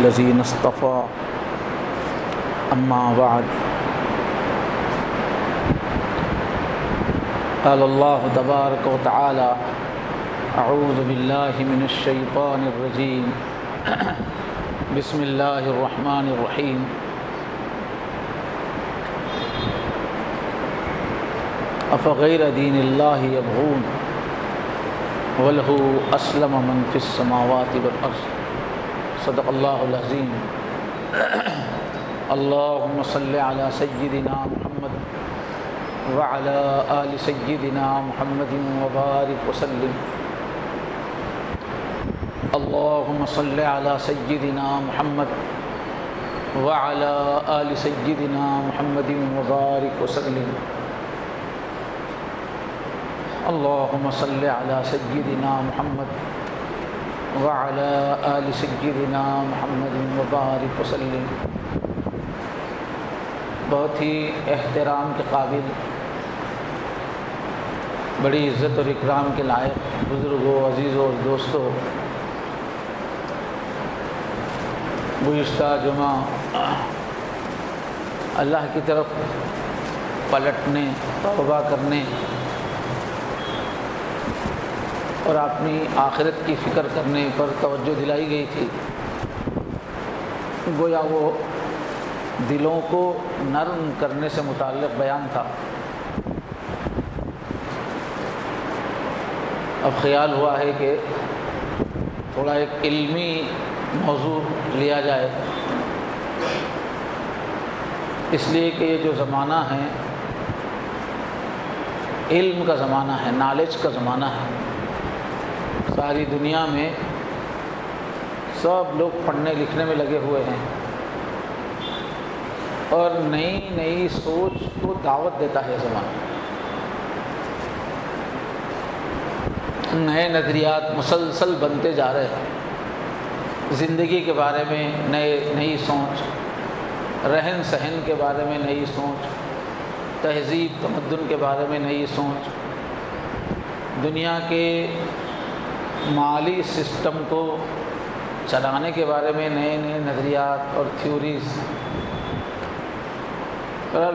الذين اصطفى أما بعد قال الله تبارك وتعالى أعوذ بالله من الشيطان الرجيم بسم الله الرحمن الرحيم أفغير دين الله يبغون وله أسلم من في السماوات والأرض صدق الله العظيم اللهم صل على سيدنا محمد وعلى آل سيدنا محمد وبارك وسلم اللهم صل على سيدنا محمد وعلى آل سيدنا محمد وبارك وسلم اللهم صل على سيدنا محمد وعلى آل سيدنا محمد وبارك وسلم۔ بہت ہی احترام کے قابل، بڑی عزت اور اکرام کے لائق بزرگوں، عزیزوں اور دوستوں، گزشتہ جمعہ اللہ کی طرف پلٹنے، توبہ کرنے اور اپنی آخرت کی فکر کرنے پر توجہ دلائی گئی تھی۔ گویا وہ دلوں کو نرم کرنے سے متعلق بیان تھا۔ اب خیال ہوا ہے کہ تھوڑا ایک علمی موضوع لیا جائے، اس لیے کہ یہ جو زمانہ ہے علم کا زمانہ ہے، نالج کا زمانہ ہے۔ ساری دنیا میں سب لوگ پڑھنے لکھنے میں لگے ہوئے ہیں اور نئی نئی سوچ کو دعوت دیتا ہے زمانہ۔ نئے نظریات مسلسل بنتے جا رہے ہیں، زندگی کے بارے میں نئی سوچ، رہن سہن کے بارے میں نئی سوچ، تہذیب تمدن کے بارے میں نئی سوچ، دنیا کے مالی سسٹم کو چلانے کے بارے میں نئے نئے نظریات اور تھیوریز۔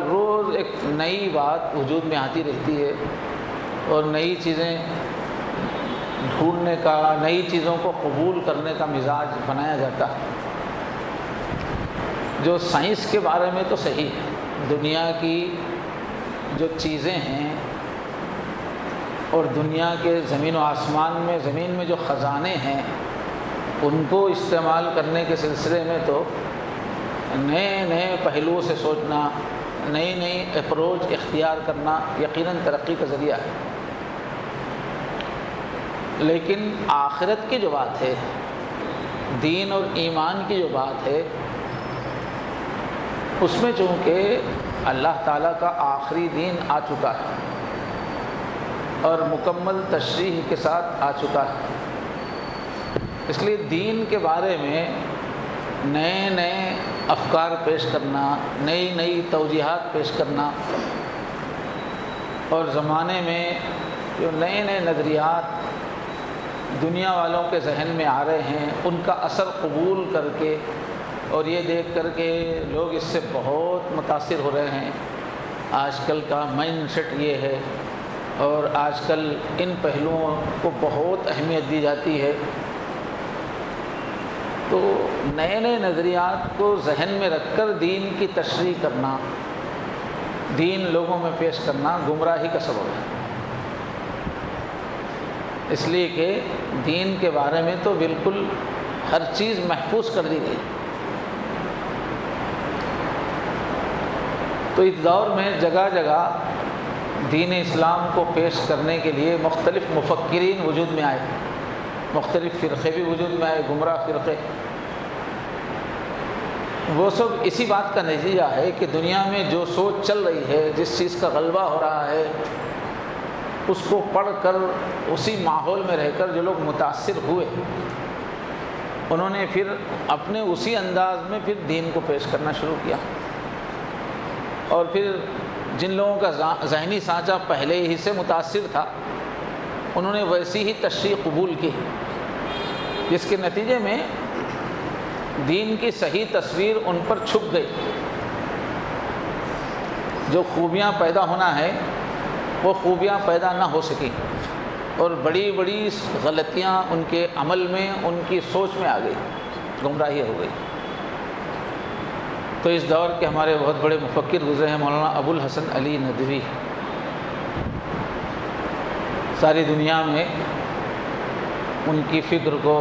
روز ایک نئی بات وجود میں آتی رہتی ہے اور نئی چیزیں ڈھونڈنے کا، نئی چیزوں کو قبول کرنے کا مزاج بنایا جاتا ہے۔ جو سائنس کے بارے میں تو صحیح ہے، دنیا کی جو چیزیں ہیں اور دنیا کے زمین و آسمان میں، زمین میں جو خزانے ہیں، ان کو استعمال کرنے کے سلسلے میں تو نئے نئے پہلوؤں سے سوچنا، نئی نئی اپروچ اختیار کرنا یقیناً ترقی کا ذریعہ ہے۔ لیکن آخرت کی جو بات ہے، دین اور ایمان کی جو بات ہے، اس میں چونکہ اللہ تعالیٰ کا آخری دین آ چکا ہے اور مکمل تشریح کے ساتھ آ چکا ہے، اس لیے دین کے بارے میں نئے نئے افکار پیش کرنا، نئی نئی توجیہات پیش کرنا اور زمانے میں جو نئے نئے نظریات دنیا والوں کے ذہن میں آ رہے ہیں، ان کا اثر قبول کر کے اور یہ دیکھ کر کے لوگ اس سے بہت متاثر ہو رہے ہیں۔ آج کل کا مائنڈ سیٹ یہ ہے اور آج کل ان پہلوؤں کو بہت اہمیت دی جاتی ہے، تو نئے نئے نظریات کو ذہن میں رکھ کر دین کی تشریح کرنا، دین لوگوں میں پیش کرنا گمراہی کا سبب ہے۔ اس لیے کہ دین کے بارے میں تو بالکل ہر چیز محفوظ کر دی گئی۔ تو اس دور میں جگہ جگہ دین اسلام کو پیش کرنے کے لیے مختلف مفکرین وجود میں آئے، مختلف فرقے بھی وجود میں آئے، گمراہ فرقے۔ وہ سب اسی بات کا نتیجہ ہے کہ دنیا میں جو سوچ چل رہی ہے، جس چیز کا غلبہ ہو رہا ہے، اس کو پڑھ کر، اسی ماحول میں رہ کر جو لوگ متاثر ہوئے، انہوں نے پھر اپنے اسی انداز میں پھر دین کو پیش کرنا شروع کیا، اور پھر جن لوگوں کا ذہنی سانچہ پہلے ہی سے متاثر تھا، انہوں نے ویسی ہی تشریح قبول کی، جس کے نتیجے میں دین کی صحیح تصویر ان پر چھپ گئی، جو خوبیاں پیدا ہونا ہے وہ خوبیاں پیدا نہ ہو سکیں، اور بڑی بڑی غلطیاں ان کے عمل میں، ان کی سوچ میں آ گئی، گمراہی ہو گئی۔ تو اس دور کے ہمارے بہت بڑے مفکر گزرے ہیں مولانا ابو الحسن علی ندوی، ساری دنیا میں ان کی فکر کو،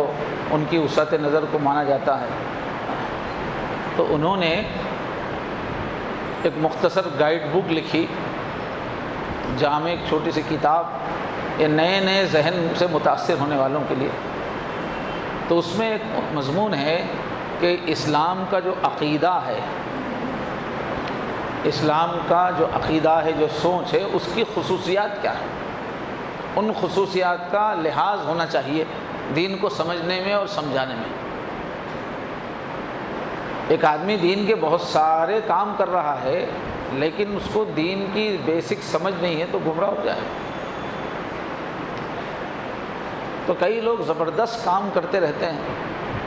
ان کی وسعت نظر کو مانا جاتا ہے۔ تو انہوں نے ایک مختصر گائیڈ بک لکھی، جامع ایک چھوٹی سی کتاب، یہ نئے نئے ذہن سے متاثر ہونے والوں کے لیے۔ تو اس میں ایک مضمون ہے کہ اسلام کا جو عقیدہ ہے، اسلام کا جو عقیدہ ہے، جو سوچ ہے، اس کی خصوصیات کیا ہیں، ان خصوصیات کا لحاظ ہونا چاہیے دین کو سمجھنے میں اور سمجھانے میں۔ ایک آدمی دین کے بہت سارے کام کر رہا ہے لیکن اس کو دین کی بیسک سمجھ نہیں ہے تو گمراہ ہو جائے۔ تو کئی لوگ زبردست کام کرتے رہتے ہیں،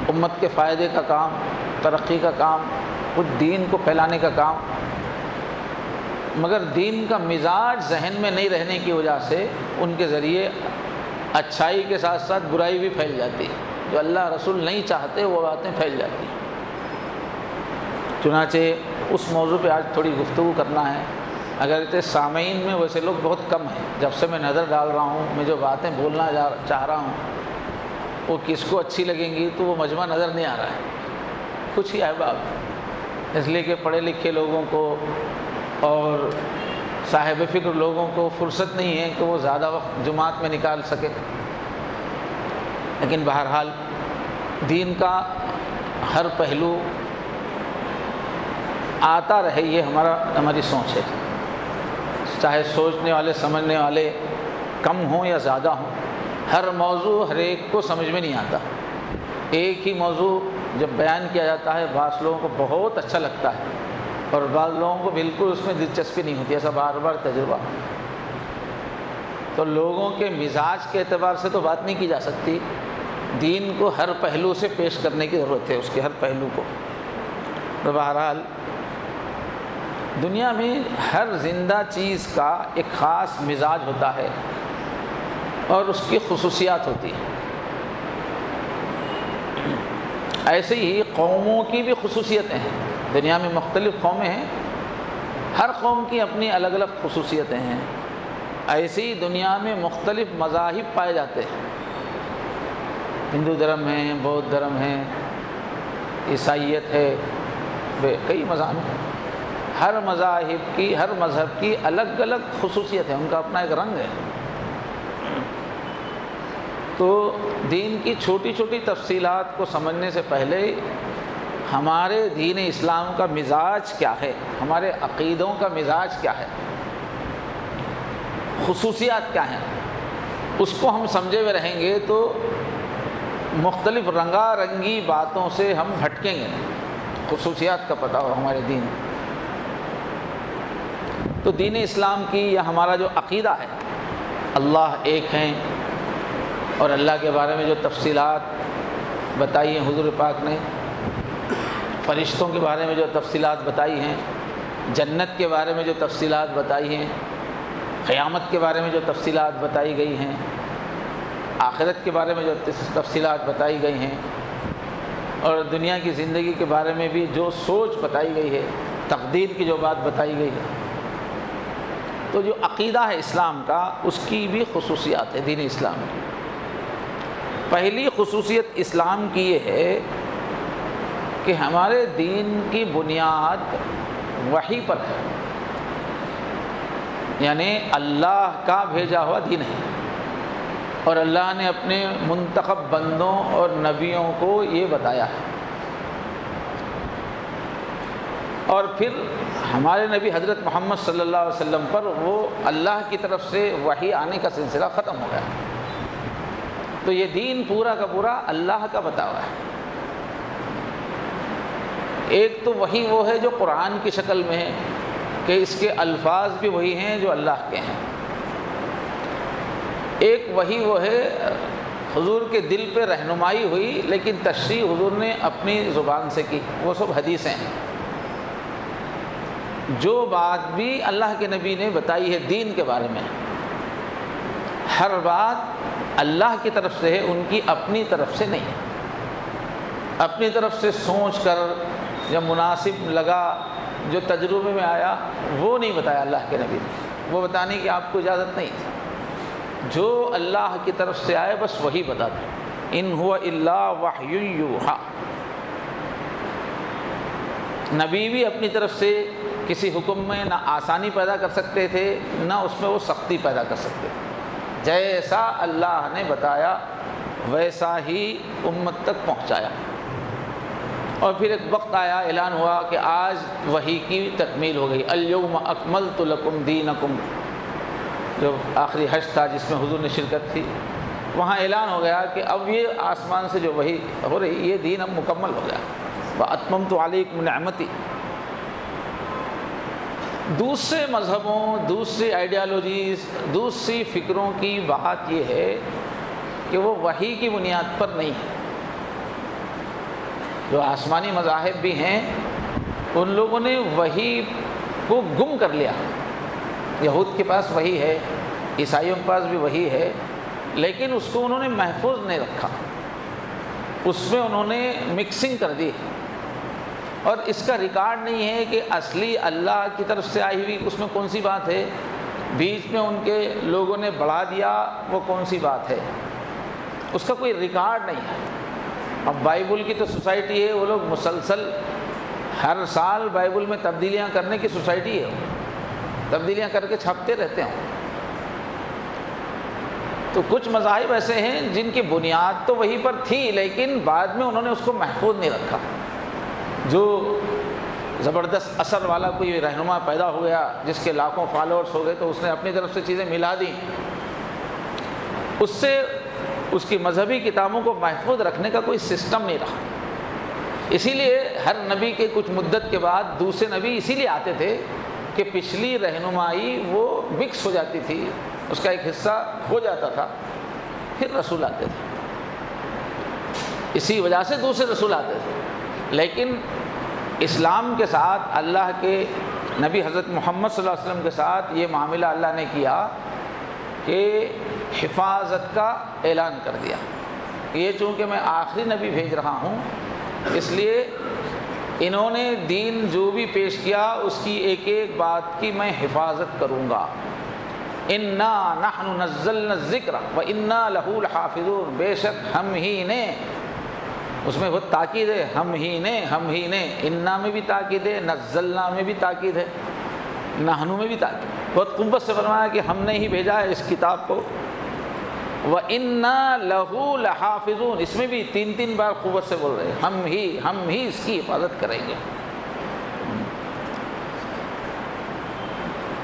امت کے فائدے کا کام، ترقی کا کام، کچھ دین کو پھیلانے کا کام، مگر دین کا مزاج ذہن میں نہیں رہنے کی وجہ سے ان کے ذریعے اچھائی کے ساتھ ساتھ برائی بھی پھیل جاتی ہے، جو اللہ رسول نہیں چاہتے وہ باتیں پھیل جاتی ہیں۔ چنانچہ اس موضوع پہ آج تھوڑی گفتگو کرنا ہے۔ اگرچہ سامعین میں ویسے لوگ بہت کم ہیں، جب سے میں نظر ڈال رہا ہوں، میں جو باتیں بولنا چاہ رہا ہوں وہ کس کو اچھی لگیں گی تو وہ مجمع نظر نہیں آ رہا ہے، کچھ ہی احباب، اس لیے کہ پڑھے لکھے لوگوں کو اور صاحب فکر لوگوں کو فرصت نہیں ہے کہ وہ زیادہ وقت جماعت میں نکال سکے۔ لیکن بہرحال دین کا ہر پہلو آتا رہے، یہ ہماری سوچ ہے، چاہے سوچنے والے سمجھنے والے کم ہوں یا زیادہ ہوں، ہر موضوع ہر ایک کو سمجھ میں نہیں آتا۔ ایک ہی موضوع جب بیان کیا جاتا ہے بعض لوگوں کو بہت اچھا لگتا ہے اور بعض لوگوں کو بالکل اس میں دلچسپی نہیں ہوتی، ایسا بار بار تجربہ۔ تو لوگوں کے مزاج کے اعتبار سے تو بات نہیں کی جا سکتی، دین کو ہر پہلو سے پیش کرنے کی ضرورت ہے، اس کے ہر پہلو کو۔ تو بہرحال دنیا میں ہر زندہ چیز کا ایک خاص مزاج ہوتا ہے اور اس کی خصوصیات ہوتی ہیں۔ ایسے ہی قوموں کی بھی خصوصیتیں ہیں، دنیا میں مختلف قومیں ہیں، ہر قوم کی اپنی الگ الگ خصوصیتیں ہیں۔ ایسی ہی دنیا میں مختلف مذاہب پائے جاتے ہیں، ہندو دھرم ہیں، بودھ دھرم ہیں، عیسائیت ہے، کئی مذاہب ہیں۔ ہر مذاہب کی، ہر مذہب کی الگ الگ خصوصیت ہے، ان کا اپنا ایک رنگ ہے۔ تو دین کی چھوٹی چھوٹی تفصیلات کو سمجھنے سے پہلے ہمارے دین اسلام کا مزاج کیا ہے، ہمارے عقیدوں کا مزاج کیا ہے، خصوصیات کیا ہیں، اس کو ہم سمجھے ہوئے رہیں گے تو مختلف رنگا رنگی باتوں سے ہم بھٹکیں گے نہیں، خصوصیات کا پتہ ہو ہمارے دین۔ تو دین اسلام کی یا ہمارا جو عقیدہ ہے، اللہ ایک ہیں، اور اللہ کے بارے میں جو تفصیلات بتائی ہیں حضور پاک نے، فرشتوں کے بارے میں جو تفصیلات بتائی ہیں، جنت کے بارے میں جو تفصیلات بتائی ہیں، قیامت کے بارے میں جو تفصیلات بتائی گئی ہیں، آخرت کے بارے میں جو تفصیلات بتائی گئی ہیں، اور دنیا کی زندگی کے بارے میں بھی جو سوچ بتائی گئی ہے، تقدیر کی جو بات بتائی گئی ہے، تو جو عقیدہ ہے اسلام کا، اس کی بھی خصوصیات ہے دین اسلام کی۔ پہلی خصوصیت اسلام کی یہ ہے کہ ہمارے دین کی بنیاد وحی پر ہے، یعنی اللہ کا بھیجا ہوا دین ہے، اور اللہ نے اپنے منتخب بندوں اور نبیوں کو یہ بتایا ہے۔ اور پھر ہمارے نبی حضرت محمد صلی اللہ علیہ وسلم پر وہ اللہ کی طرف سے وحی آنے کا سلسلہ ختم ہو گیا۔ تو یہ دین پورا کا پورا اللہ کا بتا ہوا ہے۔ ایک تو وحی وہ ہے جو قرآن کی شکل میں ہے کہ اس کے الفاظ بھی وہی ہیں جو اللہ کے ہیں، ایک وحی وہ ہے حضور کے دل پہ رہنمائی ہوئی، لیکن تشریح حضور نے اپنی زبان سے کی، وہ سب حدیثیں ہیں۔ جو بات بھی اللہ کے نبی نے بتائی ہے دین کے بارے میں، ہر بات اللہ کی طرف سے ہے، ان کی اپنی طرف سے نہیں ہے۔ اپنی طرف سے سوچ کر جب مناسب لگا، جو تجربے میں آیا، وہ نہیں بتایا اللہ کے نبی نے، وہ بتانے کی آپ کو اجازت نہیں تھی۔ جو اللہ کی طرف سے آئے بس وہی بتا دیں، ان ہوا الا وحی یوحی۔ نبی بھی اپنی طرف سے کسی حکم میں نہ آسانی پیدا کر سکتے تھے، نہ اس میں وہ سختی پیدا کر سکتے تھے۔ جیسا اللہ نے بتایا ویسا ہی امت تک پہنچایا۔ اور پھر ایک وقت آیا، اعلان ہوا کہ آج وحی کی تکمیل ہو گئی، الیوم اکملت لکم دینکم، جو آخری حج تھا جس میں حضور نے شرکت تھی، وہاں اعلان ہو گیا کہ اب یہ آسمان سے جو وحی ہو رہی، یہ دین اب مکمل ہو گیا، واتممت علیکم نعمتی۔ دوسرے مذہبوں، دوسری آئیڈیالوجیز، دوسری فکروں کی بات یہ ہے کہ وہ وحی کی بنیاد پر نہیں ہے۔ جو آسمانی مذاہب بھی ہیں، ان لوگوں نے وحی کو گم کر لیا۔ یہود کے پاس وحی ہے، عیسائیوں کے پاس بھی وحی ہے، لیکن اس کو انہوں نے محفوظ نہیں رکھا، اس میں انہوں نے مکسنگ کر دی، اور اس کا ریکارڈ نہیں ہے کہ اصلی اللہ کی طرف سے آئی ہوئی اس میں کون سی بات ہے، بیچ میں ان کے لوگوں نے بڑھا دیا وہ کون سی بات ہے، اس کا کوئی ریکارڈ نہیں ہے۔ اب بائبل کی تو سوسائٹی ہے، وہ لوگ مسلسل ہر سال بائبل میں تبدیلیاں کرنے کی سوسائٹی ہے، تبدیلیاں کر کے چھاپتے رہتے ہیں۔ تو کچھ مذاہب ایسے ہیں جن کی بنیاد تو وہی پر تھی، لیکن بعد میں انہوں نے اس کو محفوظ نہیں رکھا۔ جو زبردست اثر والا کوئی رہنما پیدا ہو گیا جس کے لاکھوں فالوورز ہو گئے، تو اس نے اپنی طرف سے چیزیں ملا دیں، اس سے اس کی مذہبی کتابوں کو محفوظ رکھنے کا کوئی سسٹم نہیں رہا۔ اسی لیے ہر نبی کے کچھ مدت کے بعد دوسرے نبی اسی لیے آتے تھے کہ پچھلی رہنمائی وہ مکس ہو جاتی تھی، اس کا ایک حصہ ہو جاتا تھا، پھر رسول آتے تھے۔ اسی وجہ سے دوسرے رسول آتے تھے۔ لیکن اسلام کے ساتھ اللہ کے نبی حضرت محمد صلی اللہ علیہ وسلم کے ساتھ یہ معاملہ اللہ نے کیا کہ حفاظت کا اعلان کر دیا۔ یہ چونکہ میں آخری نبی بھیج رہا ہوں، اس لیے انہوں نے دین جو بھی پیش کیا اس کی ایک ایک بات کی میں حفاظت کروں گا۔ انا نحن نزلنا الذکر وانا لہ لحافظون، بے شک ہم ہی نے، اس میں بہت تاکید ہے، ہم ہی نے، انا میں بھی تاکید ہے، نزلنا میں بھی تاکید ہے، نحن میں بھی تاکید، بہت قوت سے فرمایا کہ ہم نے ہی بھیجا ہے اس کتاب کو۔ وَإِنَّا لَهُ لَحَافِظُونَ، اس میں بھی تین تین بار قوت سے بول رہے ہیں، ہم ہی اس کی حفاظت کریں گے۔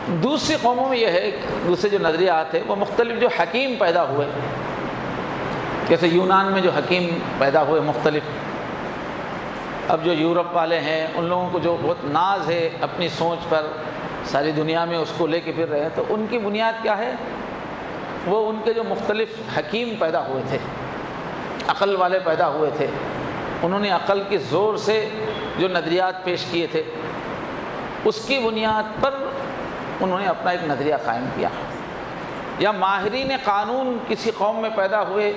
دوسری قوموں میں یہ ہے، دوسرے جو نظریات ہیں وہ مختلف، جو حکیم پیدا ہوئے، جیسے یونان میں جو حکیم پیدا ہوئے مختلف، اب جو یورپ والے ہیں ان لوگوں کو جو بہت ناز ہے اپنی سوچ پر، ساری دنیا میں اس کو لے کے پھر رہے ہیں، تو ان کی بنیاد کیا ہے؟ وہ ان کے جو مختلف حکیم پیدا ہوئے تھے، عقل والے پیدا ہوئے تھے، انہوں نے عقل کے زور سے جو نظریات پیش کیے تھے، اس کی بنیاد پر انہوں نے اپنا ایک نظریہ قائم کیا۔ یا ماہرین قانون کسی قوم میں پیدا ہوئے،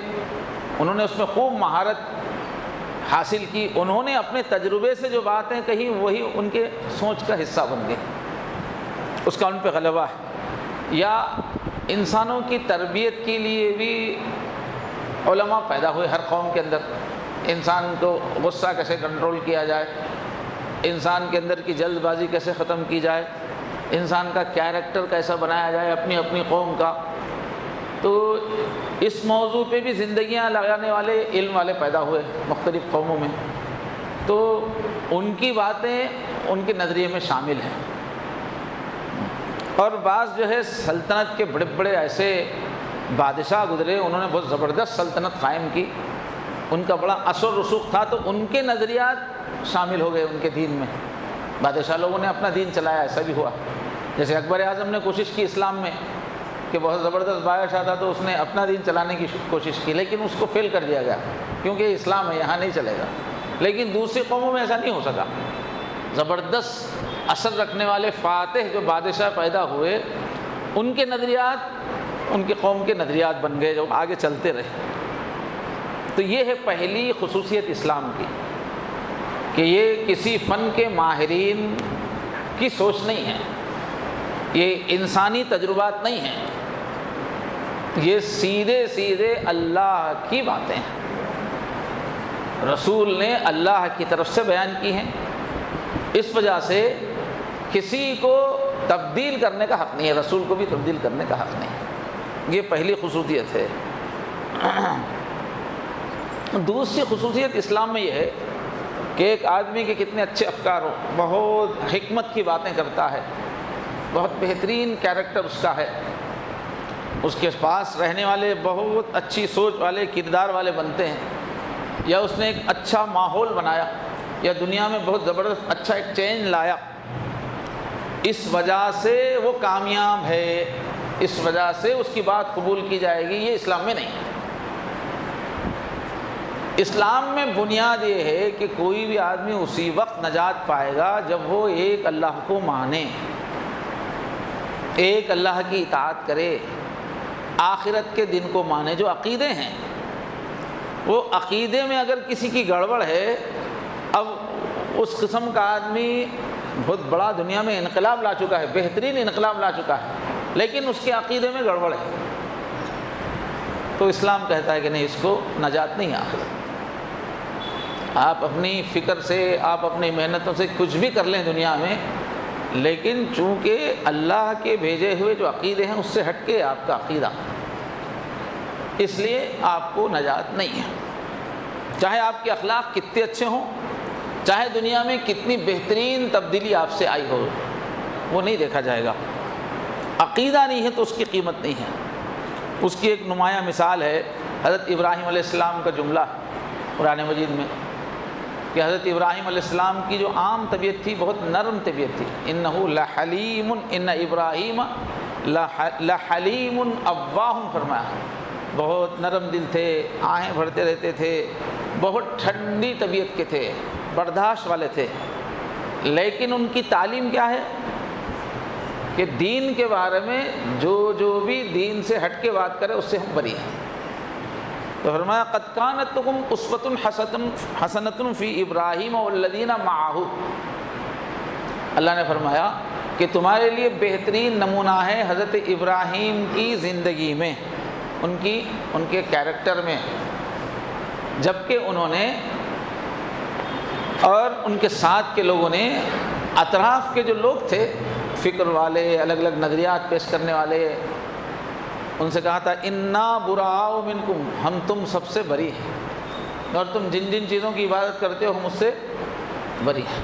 انہوں نے اس میں خوب مہارت حاصل کی، انہوں نے اپنے تجربے سے جو باتیں کہی وہی ان کے سوچ کا حصہ بن گئی، اس کا ان پہ غلبہ ہے۔ یا انسانوں کی تربیت کے لیے بھی علماء پیدا ہوئے ہر قوم کے اندر، انسان کو غصہ کیسے کنٹرول کیا جائے، انسان کے اندر کی جلد بازی کیسے ختم کی جائے، انسان کا کیریکٹر کیسا بنایا جائے اپنی اپنی قوم کا، تو اس موضوع پہ بھی زندگیاں لگانے والے علم والے پیدا ہوئے مختلف قوموں میں، تو ان کی باتیں ان کے نظریے میں شامل ہیں۔ اور بعض جو ہے سلطنت کے بڑے بڑے ایسے بادشاہ گزرے، انہوں نے بہت زبردست سلطنت قائم کی، ان کا بڑا اثر رسوخ تھا، تو ان کے نظریات شامل ہو گئے ان کے دین میں، بادشاہ لوگوں نے اپنا دین چلایا، ایسا بھی ہوا۔ جیسے اکبر اعظم نے کوشش کی اسلام میں، کہ بہت زبردست بادشاہ تھا تو اس نے اپنا دین چلانے کی کوشش کی، لیکن اس کو فیل کر دیا گیا کیونکہ اسلام ہے، یہاں نہیں چلے گا۔ لیکن دوسری قوموں میں ایسا نہیں ہو سکا۔ زبردست اثر رکھنے والے فاتح جو بادشاہ پیدا ہوئے، ان کے نظریات ان کی قوم کے نظریات بن گئے جو آگے چلتے رہے۔ تو یہ ہے پہلی خصوصیت اسلام کی کہ یہ کسی فن کے ماہرین کی سوچ نہیں ہے، یہ انسانی تجربات نہیں ہیں، یہ سیدھے سیدھے اللہ کی باتیں ہیں، رسول نے اللہ کی طرف سے بیان کی ہیں۔ اس وجہ سے کسی کو تبدیل کرنے کا حق نہیں ہے، رسول کو بھی تبدیل کرنے کا حق نہیں ہے۔ یہ پہلی خصوصیت ہے۔ دوسری خصوصیت اسلام میں یہ ہے کہ ایک آدمی کے کتنے اچھے افکار ہو، بہت حکمت کی باتیں کرتا ہے، بہت بہترین کیریکٹر اس کا ہے، اس کے پاس رہنے والے بہت اچھی سوچ والے کردار والے بنتے ہیں، یا اس نے ایک اچھا ماحول بنایا، یا دنیا میں بہت زبردست اچھا ایک چینج لایا، اس وجہ سے وہ کامیاب ہے، اس وجہ سے اس کی بات قبول کی جائے گی، یہ اسلام میں نہیں ہے۔ اسلام میں بنیاد یہ ہے کہ کوئی بھی آدمی اسی وقت نجات پائے گا جب وہ ایک اللہ کو مانے، ایک اللہ کی اطاعت کرے، آخرت کے دن کو مانے۔ جو عقیدے ہیں وہ عقیدے میں اگر کسی کی گڑبڑ ہے، اب اس قسم کا آدمی بہت بڑا دنیا میں انقلاب لا چکا ہے، بہترین انقلاب لا چکا ہے، لیکن اس کے عقیدے میں گڑبڑ ہے، تو اسلام کہتا ہے کہ نہیں، اس کو نجات نہیں آخرت۔ آپ اپنی فکر سے، آپ اپنی محنتوں سے کچھ بھی کر لیں دنیا میں، لیکن چونکہ اللہ کے بھیجے ہوئے جو عقیدے ہیں اس سے ہٹ کے آپ کا عقیدہ، اس لیے آپ کو نجات نہیں ہے۔ چاہے آپ کے اخلاق کتنے اچھے ہوں، چاہے دنیا میں کتنی بہترین تبدیلی آپ سے آئی ہو، وہ نہیں دیکھا جائے گا۔ عقیدہ نہیں ہے تو اس کی قیمت نہیں ہے۔ اس کی ایک نمایاں مثال ہے حضرت ابراہیم علیہ السلام کا جملہ قرآن مجید میں، کہ حضرت ابراہیم علیہ السلام کی جو عام طبیعت تھی، بہت نرم طبیعت تھی، انہو لحلیم، ان ابراہیم لحلیم اواہ، فرمایا بہت نرم دل تھے، آہیں بھرتے رہتے تھے، بہت ٹھنڈی طبیعت کے تھے، برداشت والے تھے، لیکن ان کی تعلیم کیا ہے کہ دین کے بارے میں جو بھی دین سے ہٹ کے بات کرے اس سے ہم بری ہیں۔ تو فرمایا قد کانت لکم اسوۃ حسنۃ فی ابراہیم والذین معہ، اللہ نے فرمایا کہ تمہارے لیے بہترین نمونہ ہے حضرت ابراہیم کی زندگی میں، ان کے کیریکٹر میں، جبکہ انہوں نے اور ان کے ساتھ کے لوگوں نے، اطراف کے جو لوگ تھے، فکر والے، الگ الگ نظریات پیش کرنے والے، ان سے کہا تھا انا براء منکم، ہم تم سب سے بری ہیں، اور تم جن جن چیزوں کی عبادت کرتے ہو ہم اس سے بری ہیں۔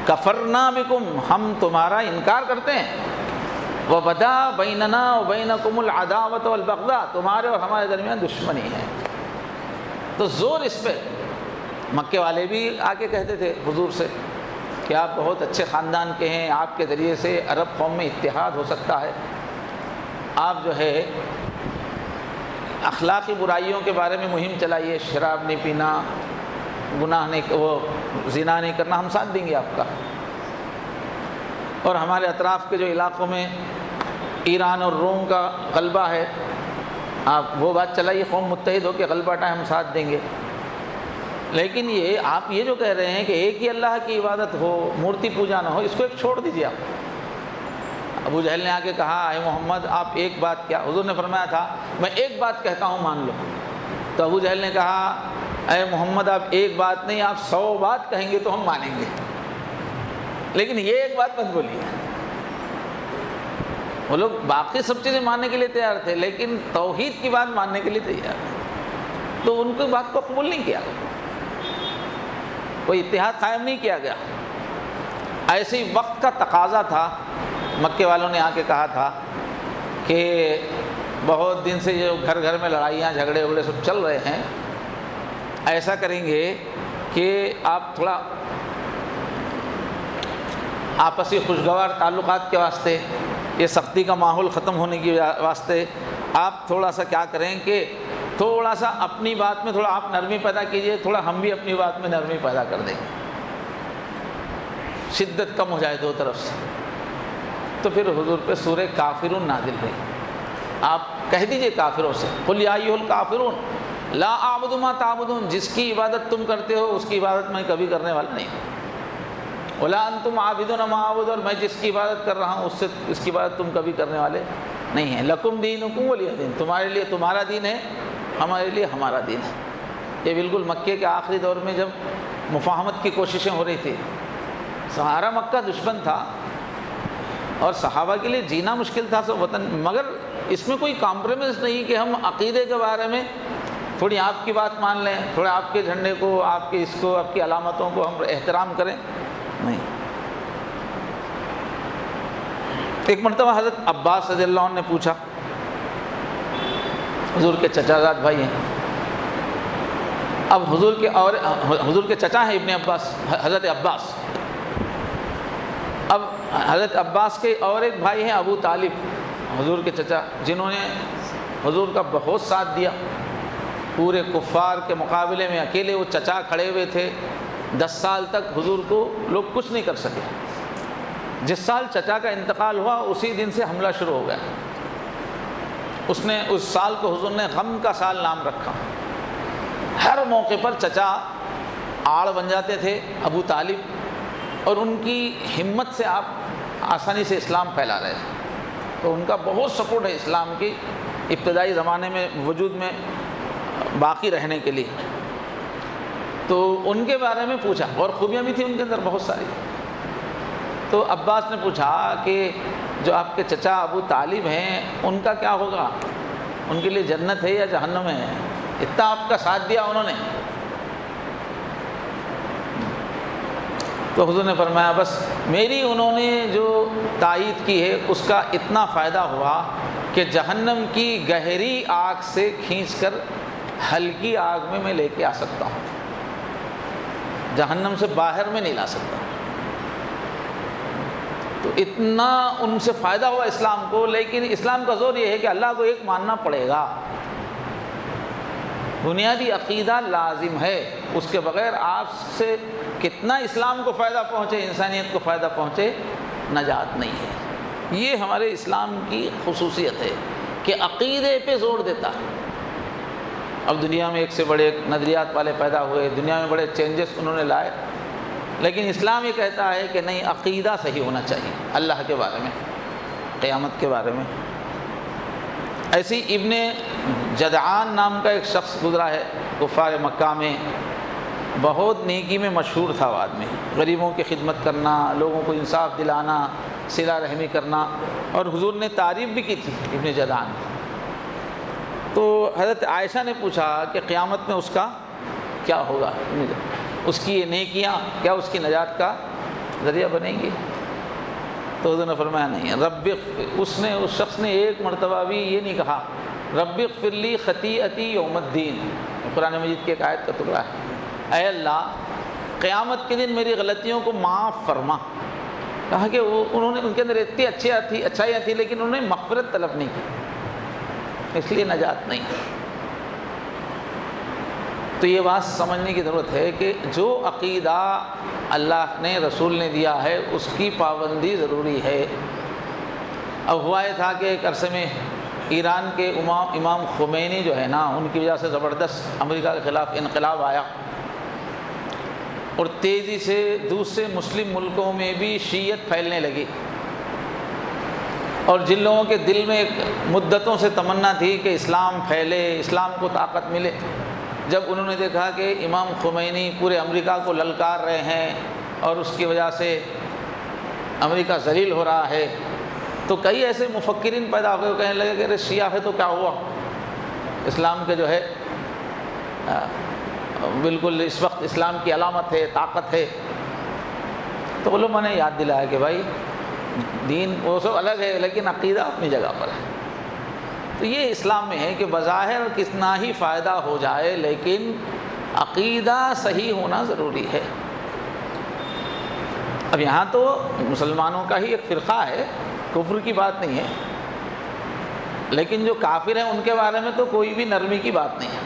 کفرنا بکم، ہم تمہارا انکار کرتے ہیں، وبدا بیننا وبینکم العداوۃ والبغضاء، تمہارے اور ہمارے درمیان دشمنی ہے۔ تو زور اس پہ، مکے والے بھی آ کے کہتے تھے حضور سے کہ آپ بہت اچھے خاندان کے ہیں، آپ کے ذریعے سے عرب قوم میں اتحاد ہو سکتا ہے، آپ جو ہے اخلاقی برائیوں کے بارے میں مہم چلائیے، شراب نہیں پینا، گناہ نہیں، وہ زنا نہیں کرنا، ہم ساتھ دیں گے آپ کا۔ اور ہمارے اطراف کے جو علاقوں میں ایران اور روم کا غلبہ ہے، آپ وہ بات چلائیے، قوم متحد ہو کے غلبہ ٹائم ہم ساتھ دیں گے۔ لیکن یہ آپ یہ جو کہہ رہے ہیں کہ ایک ہی اللہ کی عبادت ہو، مورتی پوجا نہ ہو، اس کو ایک چھوڑ دیجیے آپ۔ ابو جہل نے آ کے کہا اے محمد آپ ایک بات کیا، حضور نے فرمایا تھا میں ایک بات کہتا ہوں مان لو۔ تو ابو جہل نے کہا اے محمد آپ ایک بات نہیں، آپ 100 بات کہیں گے تو ہم مانیں گے، لیکن یہ ایک بات مت بولیے۔ وہ لوگ باقی سب چیزیں ماننے کے لیے تیار تھے، لیکن توحید کی بات ماننے کے لیے تیار تھے، تو ان کی بات کو قبول نہیں کیا، کوئی اتحاد قائم نہیں کیا گیا۔ ایسے ہی وقت کا تقاضا تھا، مکے والوں نے آ کے کہا تھا کہ بہت دن سے جو گھر گھر میں لڑائیاں جھگڑے وگڑے سب چل رہے ہیں، ایسا کریں گے کہ آپ تھوڑا آپسی خوشگوار تعلقات کے واسطے، یہ سختی کا ماحول ختم ہونے کے واسطے آپ تھوڑا سا کیا کریں کہ تھوڑا سا اپنی بات میں تھوڑا آپ نرمی پیدا کیجئے، تھوڑا ہم بھی اپنی بات میں نرمی پیدا کر دیں، شدت کم ہو جائے دو طرف سے۔ تو پھر حضور پہ سورہ کافرون نازل ہوئی۔ آپ کہہ دیجئے کافروں سے، قل یا ایھا الکافرون لا اعبد ما تعبدون، جس کی عبادت تم کرتے ہو اس کی عبادت میں کبھی کرنے والا نہیں ہوں، ولا انتم عابدون ما اعبد، اور میں جس کی عبادت کر رہا ہوں اس کی عبادت تم کبھی کرنے والے نہیں ہیں، لکم دینکم ولی دین، تمہارے لیے تمہارا دین ہے، ہمارے لیے ہمارا دین ہے۔ یہ بالکل مکے کے آخری دور میں جب مفاہمت کی کوششیں ہو رہی تھی، سارا مکہ دشمن تھا اور صحابہ کے لیے جینا مشکل تھا سب وطن، مگر اس میں کوئی کمپرومائز نہیں کہ ہم عقیدے کے بارے میں تھوڑی آپ کی بات مان لیں، تھوڑا آپ کے جھنڈے کو، آپ کے اس کو، آپ کی علامتوں کو ہم احترام کریں، نہیں۔ ایک مرتبہ حضرت عباس رضی اللہ عنہ نے پوچھا، حضور کے چچا زاد بھائی ہیں، اب حضور کے چچا ہیں ابن عباس، حضرت عباس، اب حضرت عباس کے اور ایک بھائی ہیں ابو طالب، حضور کے چچا، جنہوں نے حضور کا بہت ساتھ دیا، پورے کفار کے مقابلے میں اکیلے وہ چچا کھڑے ہوئے تھے، 10 سال تک حضور کو لوگ کچھ نہیں کر سکے۔ جس سال چچا کا انتقال ہوا اسی دن سے حملہ شروع ہو گیا، اس سال کو حضور نے غم کا سال نام رکھا۔ ہر موقع پر چچا آڑ بن جاتے تھے ابو طالب، اور ان کی ہمت سے آپ آسانی سے اسلام پھیلا رہے تھے، تو ان کا بہت سپورٹ ہے اسلام کی ابتدائی زمانے میں وجود میں باقی رہنے کے لیے۔ تو ان کے بارے میں پوچھا، اور خوبیاں بھی تھیں ان کے اندر بہت ساری۔ تو عباس نے پوچھا کہ جو آپ کے چچا ابو طالب ہیں ان کا کیا ہوگا، ان کے لیے جنت ہے یا جہنم ہے، اتنا آپ کا ساتھ دیا انہوں نے۔ تو حضور نے فرمایا بس میری انہوں نے جو تائید کی ہے اس کا اتنا فائدہ ہوا کہ جہنم کی گہری آگ سے کھینچ کر ہلکی آگ میں لے کے آ سکتا ہوں، جہنم سے باہر میں نہیں لا سکتا۔ تو اتنا ان سے فائدہ ہوا اسلام کو، لیکن اسلام کا زور یہ ہے کہ اللہ کو ایک ماننا پڑے گا، بنیادی عقیدہ لازم ہے، اس کے بغیر آپ سے کتنا اسلام کو فائدہ پہنچے، انسانیت کو فائدہ پہنچے، نجات نہیں ہے۔ یہ ہمارے اسلام کی خصوصیت ہے کہ عقیدے پہ زور دیتا ہے۔ اب دنیا میں ایک سے بڑے نظریات والے پیدا ہوئے، دنیا میں بڑے چینجز انہوں نے لائے، لیکن اسلام یہ کہتا ہے کہ نہیں، عقیدہ صحیح ہونا چاہیے اللہ کے بارے میں، قیامت کے بارے میں۔ ایسی ابن جدعان نام کا ایک شخص گزرا ہے کفار مکہ میں، بہت نیکی میں مشہور تھا وہ آدمی، غریبوں کی خدمت کرنا، لوگوں کو انصاف دلانا، صلہ رحمی کرنا، اور حضور نے تعریف بھی کی تھی ابن جدعان۔ تو حضرت عائشہ نے پوچھا کہ قیامت میں اس کا کیا ہوگا، اس کی یہ نیکیاں کیا اس کی نجات کا ذریعہ بنیں گی؟ تو حضور نے فرمایا نہیں، اس شخص نے ایک مرتبہ بھی یہ نہیں کہا رب اغفر لی خطیئتی یوم الدین، قرآن مجید کی ایک آیت کا ٹکڑا ہے، اے اللہ قیامت کے دن میری غلطیوں کو معاف فرما۔ کہا کہ انہوں نے، ان کے اندر اتنی اچھائیاں تھیں لیکن انہوں نے مغفرت طلب نہیں کی، اس لیے نجات نہیں۔ تو یہ بات سمجھنے کی ضرورت ہے کہ جو عقیدہ اللہ نے رسول نے دیا ہے اس کی پابندی ضروری ہے۔ اب ہوا یہ تھا کہ ایک عرصے میں ایران کے امام خمینی جو ہے نا، ان کی وجہ سے زبردست امریکہ کے خلاف انقلاب آیا، اور تیزی سے دوسرے مسلم ملکوں میں بھی شیعت پھیلنے لگی، اور جن لوگوں کے دل میں ایک مدتوں سے تمنا تھی کہ اسلام پھیلے، اسلام کو طاقت ملے، جب انہوں نے دیکھا کہ امام خمینی پورے امریکہ کو للکار رہے ہیں اور اس کی وجہ سے امریکہ ذلیل ہو رہا ہے، تو کئی ایسے مفکرین پیدا ہو گئے، کہنے لگے کہ ارے شیعہ ہے تو کیا ہوا، اسلام کے جو ہے بالکل اس وقت اسلام کی علامت ہے، طاقت ہے۔ تو علماء نے یاد دلایا کہ بھائی دین وہ سب الگ ہے لیکن عقیدہ اپنی جگہ پر ہے۔ تو یہ اسلام میں ہے کہ بظاہر کتنا ہی فائدہ ہو جائے لیکن عقیدہ صحیح ہونا ضروری ہے۔ اب یہاں تو مسلمانوں کا ہی ایک فرقہ ہے، کفر کی بات نہیں ہے، لیکن جو کافر ہیں ان کے بارے میں تو کوئی بھی نرمی کی بات نہیں ہے۔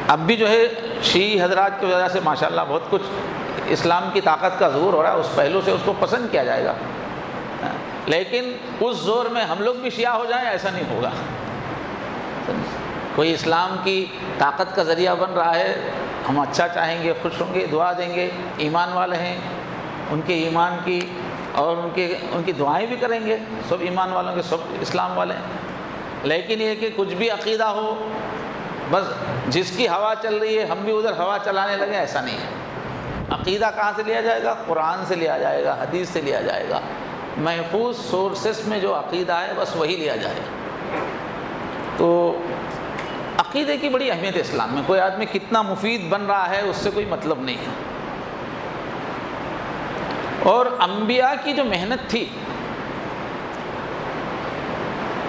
اب بھی جو ہے شیعی حضرات کی وجہ سے ماشاءاللہ بہت کچھ اسلام کی طاقت کا ظہور ہو رہا ہے، اس پہلو سے اس کو پسند کیا جائے گا، لیکن اس زور میں ہم لوگ بھی شیعہ ہو جائیں ایسا نہیں ہوگا۔ کوئی اسلام کی طاقت کا ذریعہ بن رہا ہے، ہم اچھا چاہیں گے، خوش ہوں گے، دعا دیں گے، ایمان والے ہیں، ان کے ایمان کی اور ان کی دعائیں بھی کریں گے، سب ایمان والوں کے سب اسلام والے ہیں۔ لیکن یہ کہ کچھ بھی عقیدہ ہو، بس جس کی ہوا چل رہی ہے ہم بھی ادھر ہوا چلانے لگے، ایسا نہیں ہے۔ عقیدہ کہاں سے لیا جائے گا؟ قرآن سے لیا جائے گا، حدیث سے لیا جائے گا، محفوظ سورسز میں جو عقیدہ ہے بس وہی لیا جائے گا۔ تو عقیدے کی بڑی اہمیت ہے اسلام میں، کوئی آدمی کتنا مفید بن رہا ہے اس سے کوئی مطلب نہیں ہے۔ اور انبیاء کی جو محنت تھی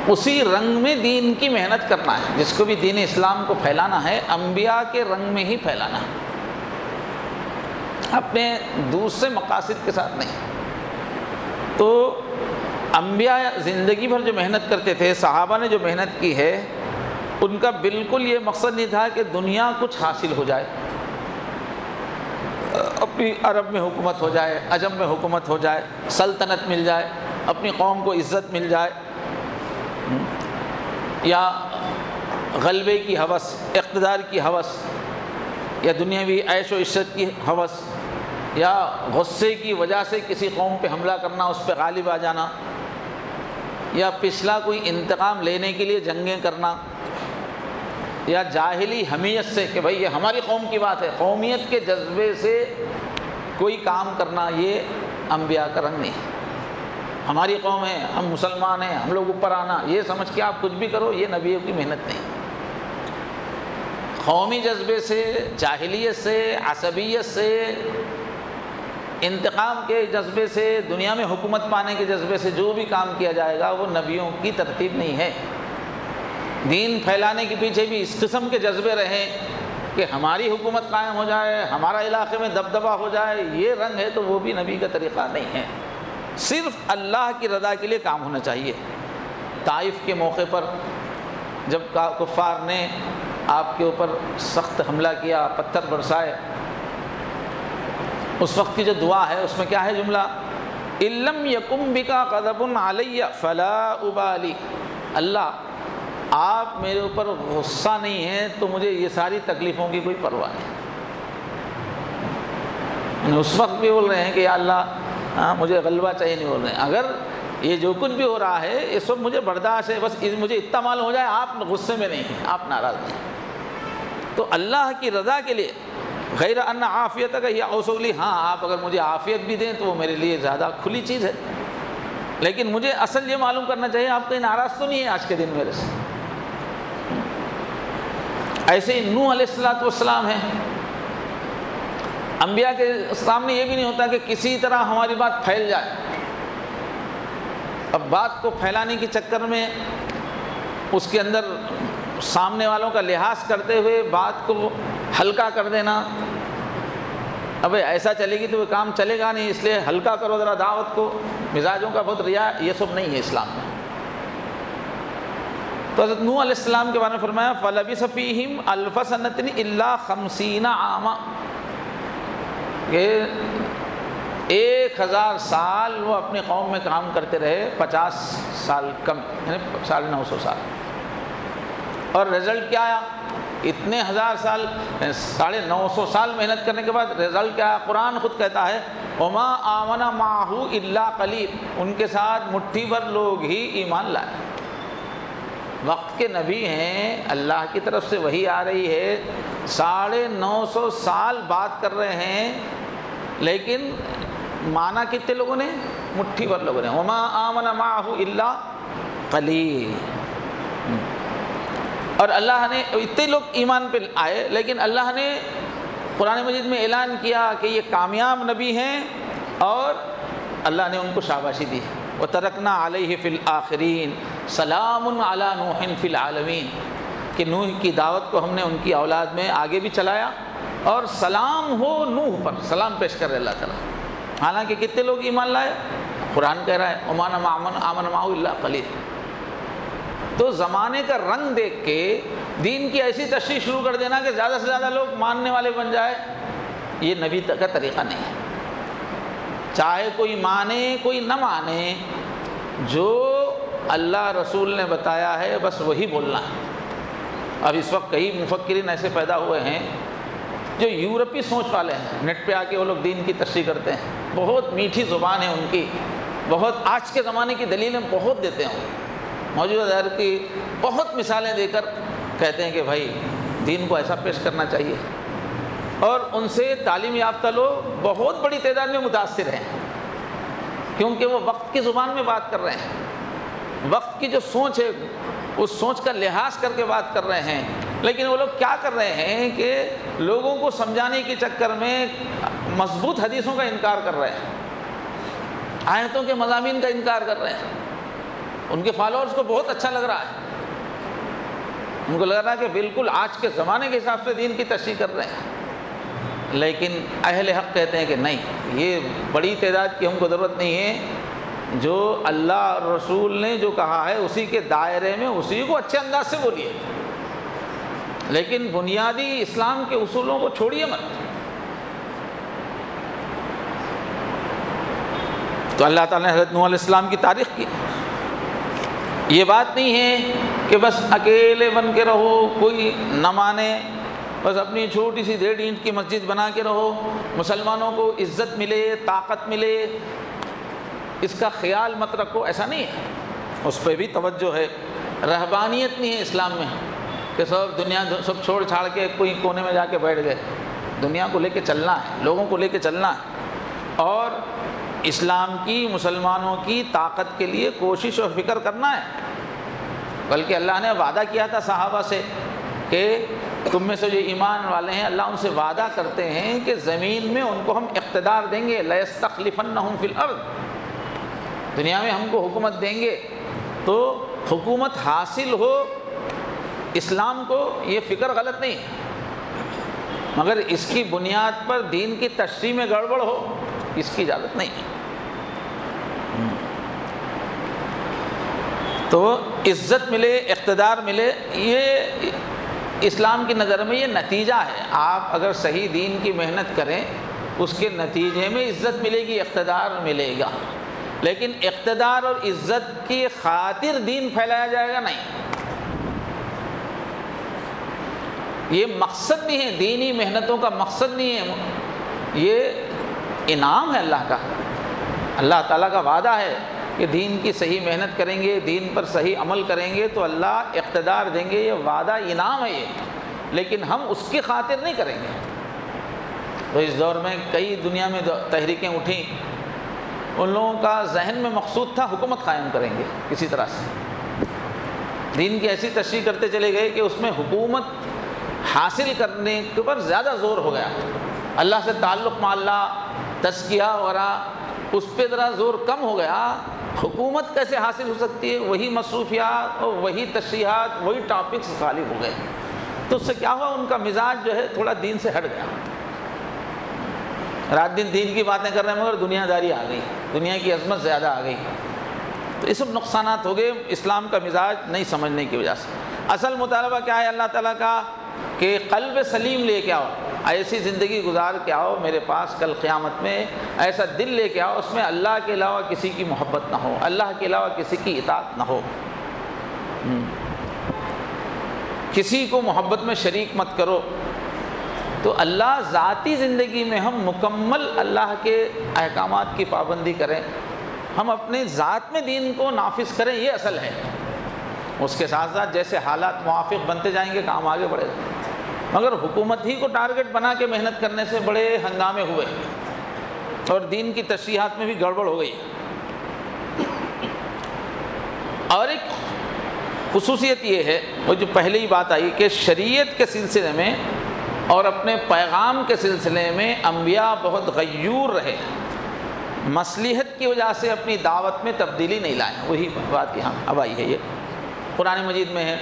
اسی رنگ میں دین کی محنت کرنا ہے، جس کو بھی دین اسلام کو پھیلانا ہے انبیاء کے رنگ میں ہی پھیلانا ہے، اپنے دوسرے مقاصد کے ساتھ نہیں۔ تو انبیاء زندگی بھر جو محنت کرتے تھے، صحابہ نے جو محنت کی ہے، ان کا بالکل یہ مقصد نہیں تھا کہ دنیا کچھ حاصل ہو جائے، اپنی عرب میں حکومت ہو جائے، عجم میں حکومت ہو جائے، سلطنت مل جائے، اپنی قوم کو عزت مل جائے، یا غلبے کی ہوس، اقتدار کی ہوس، یا دنیاوی عیش و عشرت کی ہوس، یا غصے کی وجہ سے کسی قوم پہ حملہ کرنا، اس پہ غالب آ جانا، یا پچھلا کوئی انتقام لینے کے لیے جنگیں کرنا، یا جاہلی حمیت سے کہ بھئی یہ ہماری قوم کی بات ہے، قومیت کے جذبے سے کوئی کام کرنا، یہ انبیاء کا رنگ نہیں ہے۔ ہماری قوم ہے، ہم مسلمان ہیں، ہم لوگ اوپر آنا، یہ سمجھ کے آپ کچھ بھی کرو، یہ نبیوں کی محنت نہیں۔ قومی جذبے سے، جاہلیت سے، عصبیت سے، انتقام کے جذبے سے، دنیا میں حکومت پانے کے جذبے سے جو بھی کام کیا جائے گا وہ نبیوں کی ترتیب نہیں ہے۔ دین پھیلانے کے پیچھے بھی اس قسم کے جذبے رہیں کہ ہماری حکومت قائم ہو جائے، ہمارا علاقے میں دبدبہ ہو جائے، یہ رنگ ہے تو وہ بھی نبی کا طریقہ نہیں ہے۔ صرف اللہ کی رضا کے لیے کام ہونا چاہیے۔ طائف کے موقع پر جب کفار نے آپ کے اوپر سخت حملہ کیا، پتھر برسائے، اس وقت کی جو دعا ہے اس میں کیا ہے جملہ؟ اِلَّمْ يَكُمْ بِكَ غَضَبٌ عَلَيَّ فَلَا أُبَالِي، اللہ آپ میرے اوپر غصہ نہیں ہے تو مجھے یہ ساری تکلیفوں کی کوئی پرواہ نہیں۔ اس وقت بھی بول رہے ہیں کہ یا اللہ مجھے غلبہ چاہیے، نہیں بول رہے ہیں اگر یہ جو کچھ بھی ہو رہا ہے اس وقت مجھے برداشت ہے، بس مجھے اتنا معلوم ہو جائے آپ غصے میں نہیں ہیں، آپ ناراض نہیں۔ تو اللہ کی رضا کے لیے غیر ان عافیت کا یہ اوصولی، ہاں آپ اگر مجھے عافیت بھی دیں تو وہ میرے لیے زیادہ کھلی چیز ہے، لیکن مجھے اصل یہ معلوم کرنا چاہیے آپ کہیں ناراض تو نہیں ہے آج کے دن میرے سے۔ ایسے ہی نوح علیہ السلام ہیں، انبیاء کے سامنے یہ بھی نہیں ہوتا کہ کسی طرح ہماری بات پھیل جائے، اب بات کو پھیلانے کے چکر میں اس کے اندر سامنے والوں کا لحاظ کرتے ہوئے بات کو ہلکا کر دینا، اب ایسا چلے گی تو وہ کام چلے گا نہیں، اس لیے ہلکا کرو ذرا دعوت کو، مزاجوں کا بہت ریا، یہ سب نہیں ہے اسلام میں۔ تو حضرت نوح علیہ السلام کے بارے میں فرمایا فَلَبِثَ فِيهِمْ أَلْفَ سَنَةٍ إِلَّا 50 عَامًا، کہ 1000 سال وہ اپنی قوم میں کام کرتے رہے، 50 سال کم، یعنی 950 سال، اور رزلٹ کیا آیا؟ اتنے 1000 سال 950 سال محنت کرنے کے بعد رزلٹ کیا آیا؟ قرآن خود کہتا ہے وَمَا آمَنَ مَعَهُ إِلَّا قَلِيلٌ، ان کے ساتھ مٹھی بھر لوگ ہی ایمان لائے۔ وقت کے نبی ہیں، اللہ کی طرف سے وحی آ رہی ہے، 950 سال بات کر رہے ہیں، لیکن مانا کتنے لوگوں نے؟ مٹھی بھر لوگوں نے۔ وما آمن معه الا قلیل، اور اللہ نے اتنے لوگ ایمان پہ آئے، لیکن اللہ نے قرآن مجید میں اعلان کیا کہ یہ کامیاب نبی ہیں، اور اللہ نے ان کو شاباشی دی، وَتَرَكْنَا عَلَيْهِ فِي الْآخِرِينَ سَلَامٌ عَلَى نُوحٍ فِي الْعَالَمِينَ، کہ نوح کی دعوت کو ہم نے ان کی اولاد میں آگے بھی چلایا، اور سلام ہو نوح پر، سلام پیش کر رہے اللہ تعالیٰ. حالانکہ کتنے لوگ ایمان لائے؟ قرآن کہہ رہا ہے وَمَا آمَنَ مَعَهُ إِلَّا قَلِيلٌ. تو زمانے کا رنگ دیکھ کے دین کی ایسی تشریح شروع کر دینا کہ زیادہ سے زیادہ لوگ ماننے والے بن جائے، یہ نبی کا طریقہ نہیں ہے. چاہے کوئی مانے کوئی نہ مانے، جو اللہ رسول نے بتایا ہے بس وہی بولنا ہے. اب اس وقت کئی مفکرین ایسے پیدا ہوئے ہیں جو یورپی سوچ والے ہیں، نیٹ پہ آ کے وہ لوگ دین کی تشریح کرتے ہیں، بہت میٹھی زبان ہے ان کی، بہت آج کے زمانے کی دلیلیں بہت دیتے ہیں، موجودہ دور کی بہت مثالیں دے کر کہتے ہیں کہ بھائی دین کو ایسا پیش کرنا چاہیے. اور ان سے تعلیم یافتہ لوگ بہت بڑی تعداد میں متاثر ہیں، کیونکہ وہ وقت کی زبان میں بات کر رہے ہیں، وقت کی جو سوچ ہے اس سوچ کا لحاظ کر کے بات کر رہے ہیں. لیکن وہ لوگ کیا کر رہے ہیں کہ لوگوں کو سمجھانے کے چکر میں مضبوط حدیثوں کا انکار کر رہے ہیں، آیتوں کے مضامین کا انکار کر رہے ہیں. ان کے فالوورز کو بہت اچھا لگ رہا ہے، ان کو لگ رہا ہے کہ بالکل آج کے زمانے کے حساب سے دین کی تشریح کر رہے ہیں. لیکن اہل حق کہتے ہیں کہ نہیں، یہ بڑی تعداد کی ہم کو ضرورت نہیں ہے، جو اللہ اور رسول نے جو کہا ہے اسی کے دائرے میں اسی کو اچھے انداز سے بولیے، لیکن بنیادی اسلام کے اصولوں کو چھوڑیے مت. تو اللہ تعالیٰ نے حضرت نوح علیہ السلام کی تاریخ کی. یہ بات نہیں ہے کہ بس اکیلے بن کے رہو، کوئی نہ مانے، بس اپنی چھوٹی سی 1.5 اینٹ کی مسجد بنا کے رہو، مسلمانوں کو عزت ملے، طاقت ملے، اس کا خیال مت رکھو. ایسا نہیں ہے، اس پہ بھی توجہ ہے. رہبانیت نہیں ہے اسلام میں کہ سب دنیا سب چھوڑ چھاڑ کے کوئی کونے میں جا کے بیٹھ گئے. دنیا کو لے کے چلنا ہے، لوگوں کو لے کے چلنا ہے، اور اسلام کی، مسلمانوں کی طاقت کے لیے کوشش اور فکر کرنا ہے. بلکہ اللہ نے وعدہ کیا تھا صحابہ سے کہ تم میں سے جو ایمان والے ہیں، اللہ ان سے وعدہ کرتے ہیں کہ زمین میں ان کو ہم اقتدار دیں گے، لَيَسْتَخْلِفَنَّهُمْ فِي الْأَرْضِ، دنیا میں ہم کو حکومت دیں گے. تو حکومت حاصل ہو اسلام کو، یہ فکر غلط نہیں ہے، مگر اس کی بنیاد پر دین کی تشریح میں گڑبڑ ہو، اس کی اجازت نہیں ہے. تو عزت ملے، اقتدار ملے، یہ اسلام کی نظر میں یہ نتیجہ ہے. آپ اگر صحیح دین کی محنت کریں اس کے نتیجے میں عزت ملے گی، اقتدار ملے گا. لیکن اقتدار اور عزت کی خاطر دین پھیلایا جائے گا نہیں، یہ مقصد نہیں ہے، دینی محنتوں کا مقصد نہیں ہے. یہ انعام ہے اللہ کا، اللہ تعالیٰ کا وعدہ ہے کہ دین کی صحیح محنت کریں گے، دین پر صحیح عمل کریں گے تو اللہ اقتدار دیں گے. یہ وعدہ انعام ہے یہ، لیکن ہم اس کی خاطر نہیں کریں گے. تو اس دور میں کئی دنیا میں تحریکیں اٹھیں، ان لوگوں کا ذہن میں مقصود تھا حکومت قائم کریں گے کسی طرح سے. دین کی ایسی تشریح کرتے چلے گئے کہ اس میں حکومت حاصل کرنے کے پر زیادہ زور ہو گیا. اللہ سے تعلق مع اللہ، تزکیہ وغیرہ، اس پہ ذرا زور کم ہو گیا. حکومت کیسے حاصل ہو سکتی ہے؟ وہی مصروفیات اور وہی تشریحات، وہی ٹاپکس غالب ہو گئے. تو اس سے کیا ہوا؟ ان کا مزاج جو ہے تھوڑا دین سے ہٹ گیا. رات دن دین کی باتیں کر رہے ہیں مگر دنیا داری آ گئی، دنیا کی عظمت زیادہ آ گئی. تو یہ سب نقصانات ہو گئے اسلام کا مزاج نہیں سمجھنے کی وجہ سے. اصل مطالبہ کیا ہے اللہ تعالیٰ کا؟ کہ قلب سلیم لے کے آؤ، ایسی زندگی گزار کے آؤ میرے پاس کل قیامت میں، ایسا دل لے کے آؤ اس میں اللہ کے علاوہ کسی کی محبت نہ ہو، اللہ کے علاوہ کسی کی اطاعت نہ ہو. کسی کو محبت میں شریک مت کرو. تو اللہ ذاتی زندگی میں ہم مکمل اللہ کے احکامات کی پابندی کریں، ہم اپنے ذات میں دین کو نافذ کریں، یہ اصل ہے. اس کے ساتھ ساتھ جیسے حالات موافق بنتے جائیں گے کام آگے بڑھے گا. مگر حکومت ہی کو ٹارگٹ بنا کے محنت کرنے سے بڑے ہنگامے ہوئے اور دین کی تشریحات میں بھی گڑبڑ ہو گئی. اور ایک خصوصیت یہ ہے، وہ جو پہلے ہی بات آئی کہ شریعت کے سلسلے میں اور اپنے پیغام کے سلسلے میں انبیاء بہت غیور رہے، مصلحت کی وجہ سے اپنی دعوت میں تبدیلی نہیں لائے. وہی بات یہاں اب آئی ہے. یہ قرآن مجید میں ہے،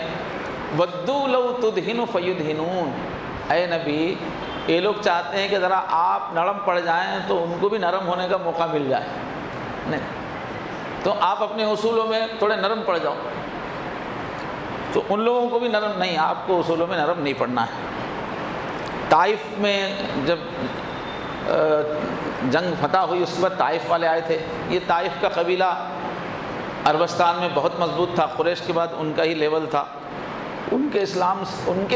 وَدُّوا لَوْ تُدْهِنُ فَيُدْهِنُونَ، اے نبی یہ لوگ چاہتے ہیں کہ ذرا آپ نرم پڑ جائیں تو ان کو بھی نرم ہونے کا موقع مل جائے، نہیں تو آپ اپنے اصولوں میں تھوڑے نرم پڑ جاؤ، تو ان لوگوں کو بھی نرم نہیں، آپ کو اصولوں میں نرم نہیں پڑنا ہے۔ طائف میں جب جنگ فتح ہوئی اس کے بعد طائف والے آئے تھے، یہ طائف کا قبیلہ عربستان میں بہت مضبوط تھا، قریش کے بعد ان کا ہی لیول تھا، ان کے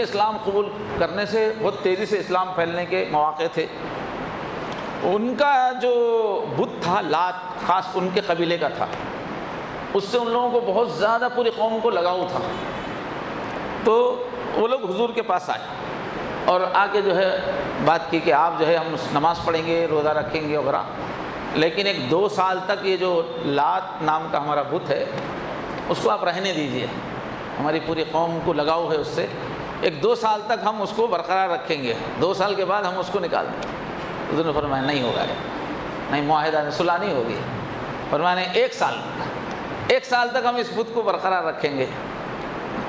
اسلام قبول کرنے سے بہت تیزی سے اسلام پھیلنے کے مواقع تھے۔ ان کا جو بت تھا لات، خاص ان کے قبیلے کا تھا، اس سے ان لوگوں کو بہت زیادہ پوری قوم کو لگاؤ تھا، تو وہ لوگ حضور کے پاس آئے اور آ کے جو ہے بات کی کہ آپ جو ہے ہم نماز پڑھیں گے، روزہ رکھیں گے وغیرہ، لیکن 2 سال تک یہ جو لات نام کا ہمارا بت ہے اس کو آپ رہنے دیجئے، ہماری پوری قوم کو لگاؤ ہے اس سے، 2 سال تک ہم اس کو برقرار رکھیں گے، 2 سال کے بعد ہم اس کو نکال دیں۔ حضور نے فرمایا نہیں ہوگا، نہیں، معاہدہ صلح نہیں ہوگی۔ فرمایا 1 سال تک ہم اس بت کو برقرار رکھیں گے،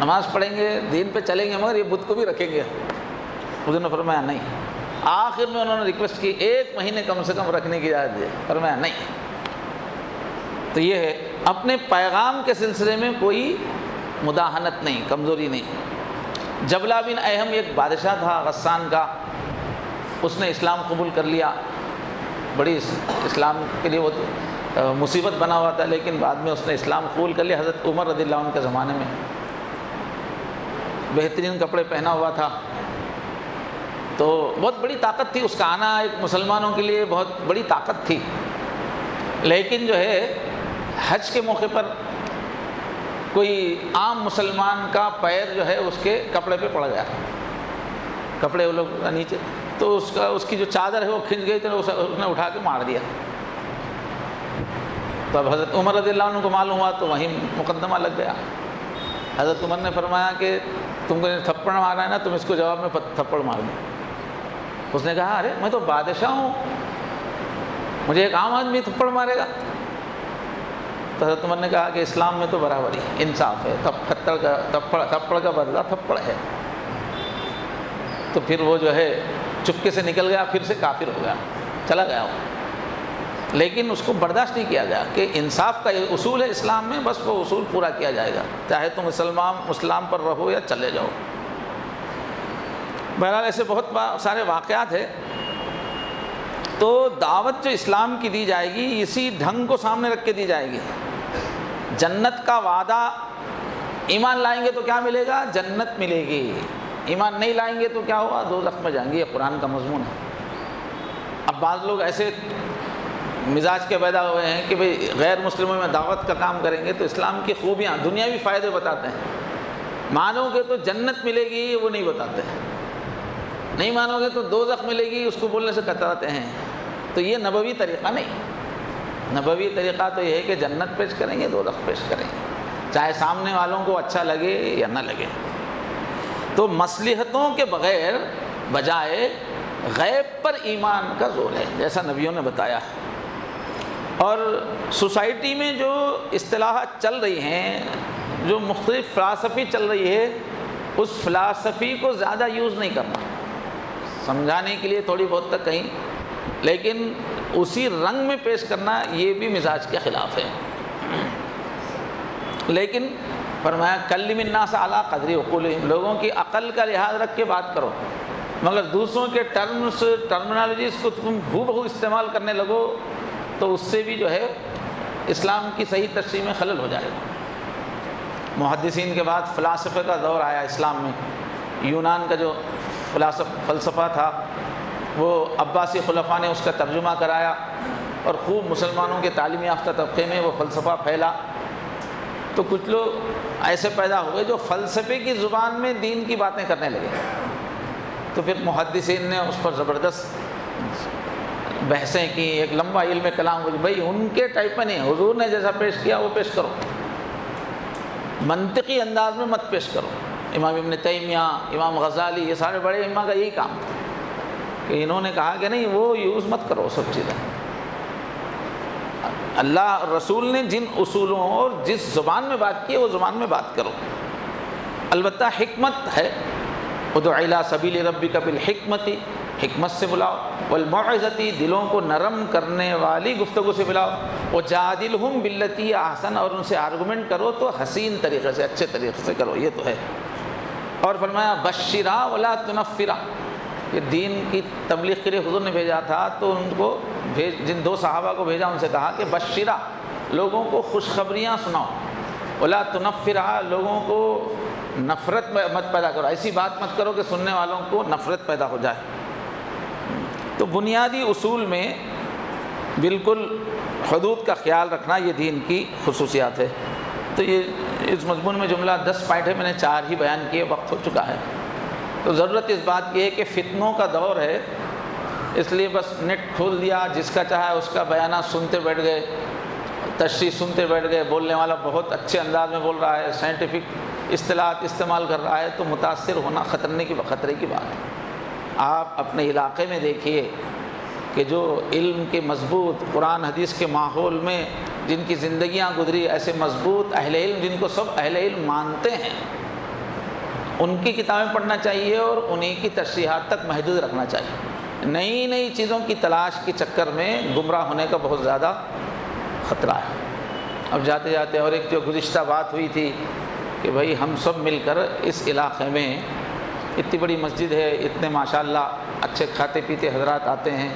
نماز پڑھیں گے، دین پہ چلیں گے، مگر یہ بت کو بھی رکھیں گے۔ حضور نے فرمایا نہیں۔ آخر میں انہوں نے ریکویسٹ کی 1 مہینے کم سے کم رکھنے کی اجازت دی، فرمایا نہیں۔ تو یہ ہے اپنے پیغام کے سلسلے میں کوئی مداہنت نہیں، کمزوری نہیں۔ جبلہ بن اہم ایک بادشاہ تھا غسان کا، اس نے اسلام قبول کر لیا، بڑی اسلام کے لیے وہ مصیبت بنا ہوا تھا، لیکن بعد میں اس نے اسلام قبول کر لیا۔ حضرت عمر رضی اللہ عنہ کے زمانے میں بہترین کپڑے پہنا ہوا تھا، تو بہت بڑی طاقت تھی اس کا آنا، ایک مسلمانوں کے لیے بہت بڑی طاقت تھی، لیکن جو ہے حج کے موقع پر کوئی عام مسلمان کا پیر جو ہے اس کے کپڑے پہ پڑ گیا، کپڑے وہ لوگ نیچے، تو اس کی جو چادر ہے وہ کھنچ گئی، تو اس نے اٹھا کے مار دیا۔ تو اب حضرت عمر رضی اللہ عنہ کو معلوم ہوا تو وہیں مقدمہ لگ گیا۔ حضرت عمر نے فرمایا کہ تم کو تھپڑ مارا ہے نا، تم اس کو جواب میں تھپڑ مار دو۔ اس نے کہا ارے میں تو بادشاہ ہوں، مجھے ایک عام آدمی تھپڑ مارے گا؟ تو حضرت عمر نے کہا کہ اسلام میں تو برابری، انصاف ہے، تھپڑ کا بدلہ تھپڑ ہے۔ تو پھر وہ جو ہے چپکے سے نکل گیا، پھر سے کافر ہو گیا، چلا گیا وہ، لیکن اس کو برداشت نہیں کیا گیا کہ انصاف کا یہ اصول ہے اسلام میں، بس وہ اصول پورا کیا جائے گا، چاہے تم اسلام پر رہو یا چلے جاؤ۔ بہرحال ایسے بہت سارے واقعات ہیں۔ تو دعوت جو اسلام کی دی جائے گی اسی ڈھنگ کو سامنے رکھ کے دی جائے گی۔ جنت کا وعدہ، ایمان لائیں گے تو کیا ملے گا؟ جنت ملے گی، ایمان نہیں لائیں گے تو کیا ہوگا؟ دوزخ میں جائیں گے، یہ قرآن کا مضمون ہے۔ اب بعض لوگ ایسے مزاج کے پیدا ہوئے ہیں کہ بھئی غیر مسلموں میں دعوت کا کام کریں گے تو اسلام کی خوبیاں، دنیاوی فائدے بتاتے ہیں، مانو گے تو جنت ملے گی وہ نہیں بتاتے ہیں، نہیں مانو گے تو دوزخ ملے گی اس کو بولنے سے کتراتے ہیں۔ تو یہ نبوی طریقہ نہیں، نبوی طریقہ تو یہ ہے کہ جنت پیش کریں گے، دوزخ پیش کریں گے، چاہے سامنے والوں کو اچھا لگے یا نہ لگے۔ تو مصلحتوں کے بغیر بجائے غیب پر ایمان کا زور ہے، جیسا نبیوں نے بتایا۔ اور سوسائٹی میں جو اصطلاحات چل رہی ہیں، جو مختلف فلسفی چل رہی ہے، اس فلسفی کو زیادہ یوز نہیں کرنا، سمجھانے کے لیے تھوڑی بہت تک کہیں، لیکن اسی رنگ میں پیش کرنا یہ بھی مزاج کے خلاف ہے۔ لیکن فرمایا کلم الناس علی قدر عقولہم، لوگوں کی عقل کا لحاظ رکھ کے بات کرو، مگر دوسروں کے ٹرمنالوجیز کو تم ہو بہو استعمال کرنے لگو تو اس سے بھی جو ہے اسلام کی صحیح تشریح میں خلل ہو جائے گا۔ محدثین کے بعد فلسفے کا دور آیا اسلام میں، یونان کا جو فلسفہ تھا وہ عباسی خلفاء نے اس کا ترجمہ کرایا اور خوب مسلمانوں کے تعلیم یافتہ طبقے میں وہ فلسفہ پھیلا۔ تو کچھ لوگ ایسے پیدا ہوئے جو فلسفے کی زبان میں دین کی باتیں کرنے لگے، تو پھر محدثین نے اس پر زبردست بحثیں کی، ایک لمبا علم کلام ہو، بھائی ان کے ٹائپ میں نہیں، حضور نے جیسا پیش کیا وہ پیش کرو، منطقی انداز میں مت پیش کرو۔ امام ابن تیمیہ، امام غزالی، یہ سارے بڑے امام کا یہی کام تھا کہ انہوں نے کہا کہ نہیں وہ یوز مت کرو سب چیزیں، اللہ رسول نے جن اصولوں اور جس زبان میں بات کی ہے وہ زبان میں بات کرو۔ البتہ حکمت ہے، ادع الی سبیل ربک بالحکمت حکمت سے بلاؤ، والموعظتی دلوں کو نرم کرنے والی گفتگو سے بلاؤ، وجادلہم باللتی احسن اور ان سے آرگومنٹ کرو تو حسین طریقے سے، اچھے طریقے سے کرو، یہ تو ہے۔ اور فرمایا بشرا ولا تنفرا، یہ دین کی تبلیغ کے لیے حضور نے بھیجا تھا تو ان کو جن دو صحابہ کو بھیجا ان سے کہا کہ بشرا لوگوں کو خوشخبریاں سناؤ، ولا تنفرا لوگوں کو نفرت مت پیدا کرو، ایسی بات مت کرو کہ سننے والوں کو نفرت پیدا ہو جائے۔ تو بنیادی اصول میں بالکل حدود کا خیال رکھنا یہ دین کی خصوصیات ہے۔ تو یہ اس مضمون میں جملہ 10 پوائنٹ ہے، میں نے 4 ہی بیان کیے، وقت ہو چکا ہے۔ تو ضرورت اس بات کی ہے کہ فتنوں کا دور ہے، اس لیے بس نیٹ کھول دیا، جس کا چاہا اس کا بیانات سنتے بیٹھ گئے، تشریح سنتے بیٹھ گئے، بولنے والا بہت اچھے انداز میں بول رہا ہے، سائنٹیفک اصطلاحات استعمال کر رہا ہے، تو متاثر ہونا خطرے کی بات ہے۔ آپ اپنے علاقے میں دیکھیے کہ جو علم کے مضبوط قرآن حدیث کے ماحول میں جن کی زندگیاں گزری، ایسے مضبوط اہل علم جن کو سب اہل علم مانتے ہیں، ان کی کتابیں پڑھنا چاہیے اور انہی کی تشریحات تک محدود رکھنا چاہیے۔ نئی نئی چیزوں کی تلاش کے چکر میں گمراہ ہونے کا بہت زیادہ خطرہ ہے۔ اب جاتے جاتے اور ایک جو گزشتہ بات ہوئی تھی کہ بھائی ہم سب مل کر اس علاقے میں اتنی بڑی مسجد ہے، اتنے ماشاءاللہ اچھے کھاتے پیتے حضرات آتے ہیں،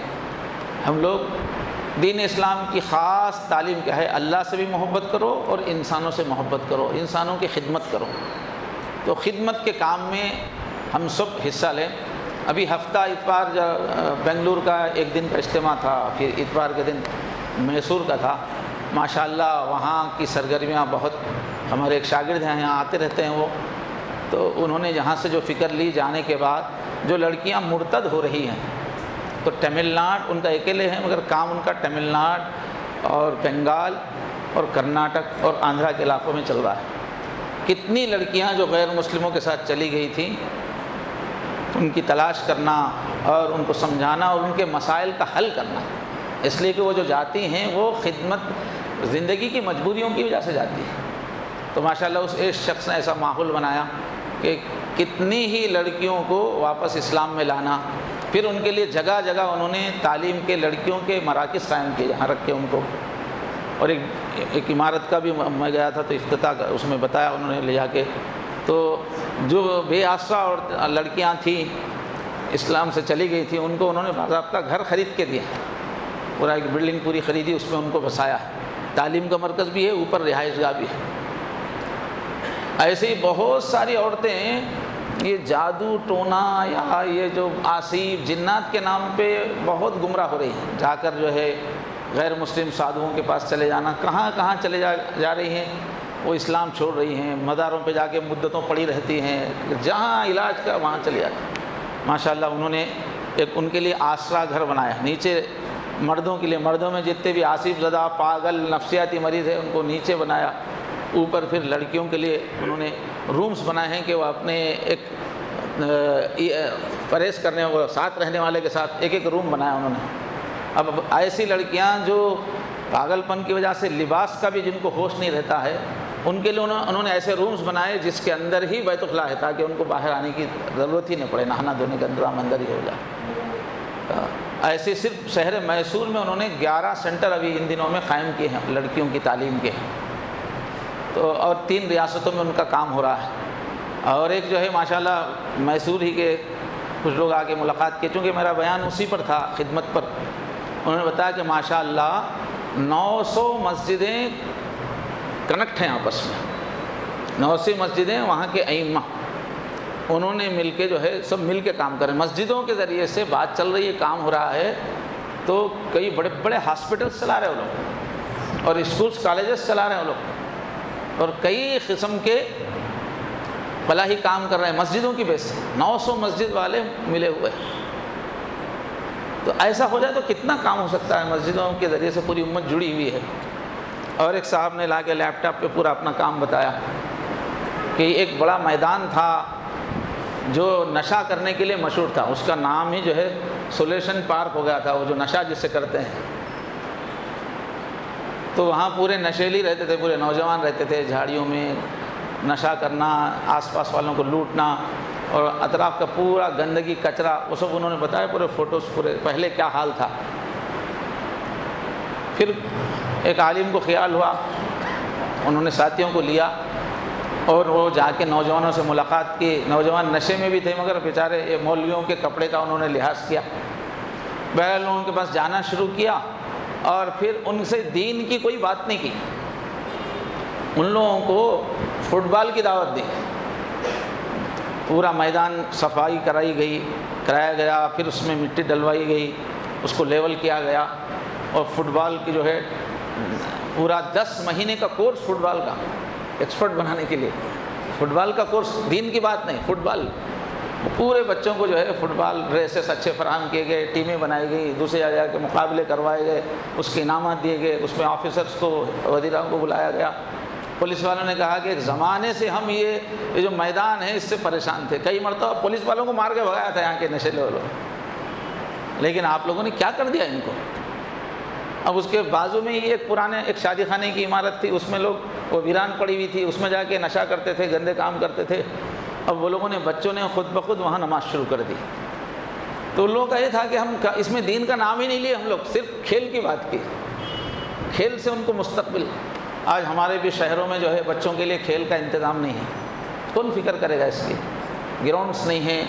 ہم لوگ دین اسلام کی خاص تعلیم کیا ہے، اللہ سے بھی محبت کرو اور انسانوں سے محبت کرو، انسانوں کی خدمت کرو۔ تو خدمت کے کام میں ہم سب حصہ لیں۔ ابھی ہفتہ اتوار بنگلور کا ایک دن کا اجتماع تھا، پھر اتوار کے دن میسور کا تھا۔ ماشاءاللہ وہاں کی سرگرمیاں بہت، ہمارے ایک شاگرد ہیں یہاں آتے رہتے ہیں وہ، تو انہوں نے یہاں سے جو فکر لی جانے کے بعد، جو لڑکیاں مرتد ہو رہی ہیں، تو تمل ناڈ ان کا اکیلے ہیں مگر کام ان کا تمل ناڈ اور بنگال اور کرناٹک اور آندھرا کے علاقوں میں چل رہا ہے۔ کتنی لڑکیاں جو غیر مسلموں کے ساتھ چلی گئی تھیں، ان کی تلاش کرنا اور ان کو سمجھانا اور ان کے مسائل کا حل کرنا، اس لیے کہ وہ جو جاتی ہیں وہ خدمت زندگی کی مجبوریوں کی وجہ سے جاتی ہیں۔ تو ماشاءاللہ اس ایک شخص نے ایسا ماحول بنایا کہ کتنی ہی لڑکیوں کو واپس اسلام میں لانا، پھر ان کے لیے جگہ جگہ انہوں نے تعلیم کے لڑکیوں کے مراکز قائم کیے جہاں رکھ کے ان کو، اور ایک عمارت کا بھی میں گیا تھا تو افتتاح کا اس میں بتایا انہوں نے لے جا کے۔ تو جو بے آسرا اور لڑکیاں تھیں اسلام سے چلی گئی تھیں، ان کو انہوں نے باضابطہ گھر خرید کے دیا، پورا ایک بلڈنگ پوری خریدی، اس میں ان کو بسایا ہے، تعلیم کا مرکز بھی ہے، اوپر رہائش گاہ بھی ہے۔ ایسے ہی بہت ساری عورتیں یہ جادو ٹونا یا یہ جو آسیب جنات کے نام پہ بہت گمراہ ہو رہی ہیں، جا کر جو ہے غیر مسلم سادھوؤں کے پاس چلے جانا، کہاں کہاں چلے جا رہی ہیں، وہ اسلام چھوڑ رہی ہیں، مزاروں پہ جا کے مدتوں پڑی رہتی ہیں، جہاں علاج کا وہاں چلے جاتی ہیں۔ ماشاءاللہ انہوں نے ایک ان کے لیے آسرا گھر بنایا، نیچے مردوں کے لیے، مردوں میں جتنے بھی آسیب زدہ پاگل نفسیاتی مریض ہیں ان کو نیچے بنایا، اوپر پھر لڑکیوں کے لیے انہوں نے رومز بنائے ہیں کہ وہ اپنے ایک پرہیز کرنے وہ ساتھ رہنے والے کے ساتھ ایک ایک روم بنایا انہوں نے۔ اب ایسی لڑکیاں جو پاگل پن کی وجہ سے لباس کا بھی جن کو ہوش نہیں رہتا ہے، ان کے لیے انہوں نے ایسے رومز بنائے جس کے اندر ہی بیت الخلاء ہے، تاکہ ان کو باہر آنے کی ضرورت ہی نہیں پڑے، نہانا دھونے کا انتظام اندر ہی ہو جائے۔ ایسے صرف شہر میسور میں انہوں نے 11 سینٹر ابھی ان دنوں میں قائم کیے ہیں لڑکیوں کی تعلیم کے، تو اور 3 ریاستوں میں ان کا کام ہو رہا ہے۔ اور ایک جو ہے ماشاءاللہ میسور ہی کے کچھ لوگ آ کے ملاقات کی، چونکہ میرا بیان اسی پر تھا خدمت پر، انہوں نے بتایا کہ ماشاءاللہ 900 مسجدیں کنیکٹ ہیں آپس میں، 900 مسجدیں وہاں کے ائمہ انہوں نے مل کے جو ہے سب مل کے کام کر رہے ہیں، مسجدوں کے ذریعے سے بات چل رہی ہے، کام ہو رہا ہے۔ تو کئی بڑے بڑے ہاسپٹلس چلا رہے ہیں وہ لوگ، اور اسکولس کالجز چلا رہے ہیں وہ لوگ، اور کئی قسم کے فلاحی کام کر رہے ہیں مسجدوں کی بیس سے، 900 مسجد والے ملے ہوئے ہیں۔ تو ایسا ہو جائے تو کتنا کام ہو سکتا ہے، مسجدوں کے ذریعے سے پوری امت جڑی ہوئی ہے۔ اور ایک صاحب نے لا کے لیپ ٹاپ پہ پورا اپنا کام بتایا کہ ایک بڑا میدان تھا جو نشہ کرنے کے لیے مشہور تھا، اس کا نام ہی جو ہے سولیشن پارک ہو گیا تھا، وہ جو نشہ جس سے کرتے ہیں۔ تو وہاں پورے نشیلی رہتے تھے، پورے نوجوان رہتے تھے، جھاڑیوں میں نشہ کرنا، آس پاس والوں کو لوٹنا، اور اطراف کا پورا گندگی کچرا، وہ سب انہوں نے بتایا، پورے فوٹوز، پورے پہلے کیا حال تھا۔ پھر ایک عالم کو خیال ہوا، انہوں نے ساتھیوں کو لیا اور وہ جا کے نوجوانوں سے ملاقات کی۔ نوجوان نشے میں بھی تھے مگر بیچارے یہ مولویوں کے کپڑے کا انہوں نے لحاظ کیا۔ بہرحال ان کے پاس جانا شروع کیا اور پھر ان سے دین کی کوئی بات نہیں کی، ان لوگوں کو فٹ بال کی دعوت دی۔ پورا میدان صفائی کرایا گیا، پھر اس میں مٹی ڈلوائی گئی، اس کو لیول کیا گیا، اور فٹ بال کی جو ہے پورا 10 مہینے کا کورس فٹ بال کا ایکسپرٹ بنانے کے لیے، فٹ بال کا کورس، دین کی بات نہیں، فٹ بال، پورے بچوں کو جو ہے فٹ بال ریسز اچھے فراہم کیے گئے، ٹیمیں بنائی گئی، دوسرے جا کے مقابلے کروائے گئے، اس کے انعامات دیے گئے، اس میں آفیسرس کو، وزیراء کو بلایا گیا۔ پولیس والوں نے کہا کہ ایک زمانے سے ہم یہ جو میدان ہے اس سے پریشان تھے، کئی مرتبہ پولیس والوں کو مار کے بھگایا تھا یہاں کے نشیلے لوگ، لیکن آپ لوگوں نے کیا کر دیا ان کو۔ اب اس کے بازو میں ہی ایک شادی خانے کی عمارت تھی، اس میں لوگ، وہ ویران پڑی ہوئی تھی، اس میں جا کے نشہ کرتے تھے، گندے کام کرتے تھے۔ اب وہ لوگوں نے، بچوں نے خود بخود وہاں نماز شروع کر دی۔ تو ان لوگوں کا یہ تھا کہ ہم اس میں دین کا نام ہی نہیں لیے، ہم لوگ صرف کھیل کی بات کی، کھیل سے ان کو مستقبل۔ آج ہمارے بھی شہروں میں جو ہے بچوں کے لیے کھیل کا انتظام نہیں ہے، کون فکر کرے گا اس کی؟ گراؤنڈس نہیں ہیں،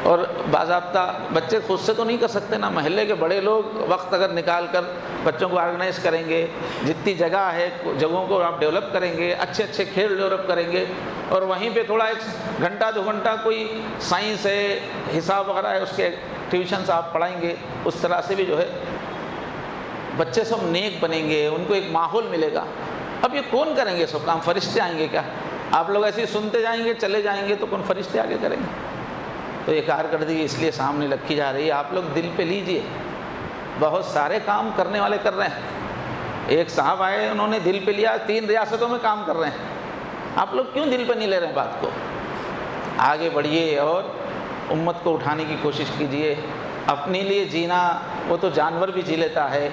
اور باضابطہ بچے خود سے تو نہیں کر سکتے نا، محلے کے بڑے لوگ وقت اگر نکال کر بچوں کو آرگنائز کریں گے، جتنی جگہ ہے جگہوں کو آپ ڈیولپ کریں گے، اچھے اچھے کھیل ڈیولپ کریں گے، اور وہیں پہ تھوڑا 1 گھنٹہ 2 گھنٹہ کوئی سائنس ہے، حساب وغیرہ ہے، اس کے ٹیوشنس آپ پڑھائیں گے، اس طرح سے بھی جو ہے بچے سب نیک بنیں گے، ان کو ایک ماحول ملے گا۔ اب یہ کون کریں گے سب کام؟ فرشتے آئیں گے کیا؟ آپ لوگ ایسے ہی سنتے جائیں گے، چلے جائیں گے، تو کون فرشتے آگے کریں گے؟ تو یہ کارکردگی اس لیے سامنے رکھی جا رہی ہے، آپ لوگ دل پہ لیجئے، بہت سارے کام کرنے والے کر رہے ہیں۔ ایک صاحب آئے، انہوں نے دل پہ لیا، 3 ریاستوں میں کام کر رہے ہیں، آپ لوگ کیوں دل پہ نہیں لے رہے ہیں بات کو؟ آگے بڑھیے اور امت کو اٹھانے کی کوشش کیجئے۔ اپنے لیے جینا وہ تو جانور بھی جی لیتا ہے،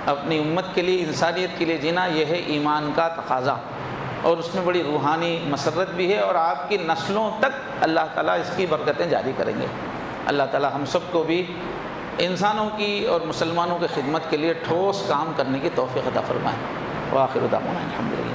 اپنی امت کے لیے، انسانیت کے لیے جینا یہ ہے ایمان کا تقاضا، اور اس میں بڑی روحانی مسرت بھی ہے، اور آپ کی نسلوں تک اللہ تعالیٰ اس کی برکتیں جاری کریں گے۔ اللہ تعالیٰ ہم سب کو بھی انسانوں کی اور مسلمانوں کی خدمت کے لیے ٹھوس کام کرنے کی توفیق عطا فرمائے۔ وآخر دعوانا الحمدللہ۔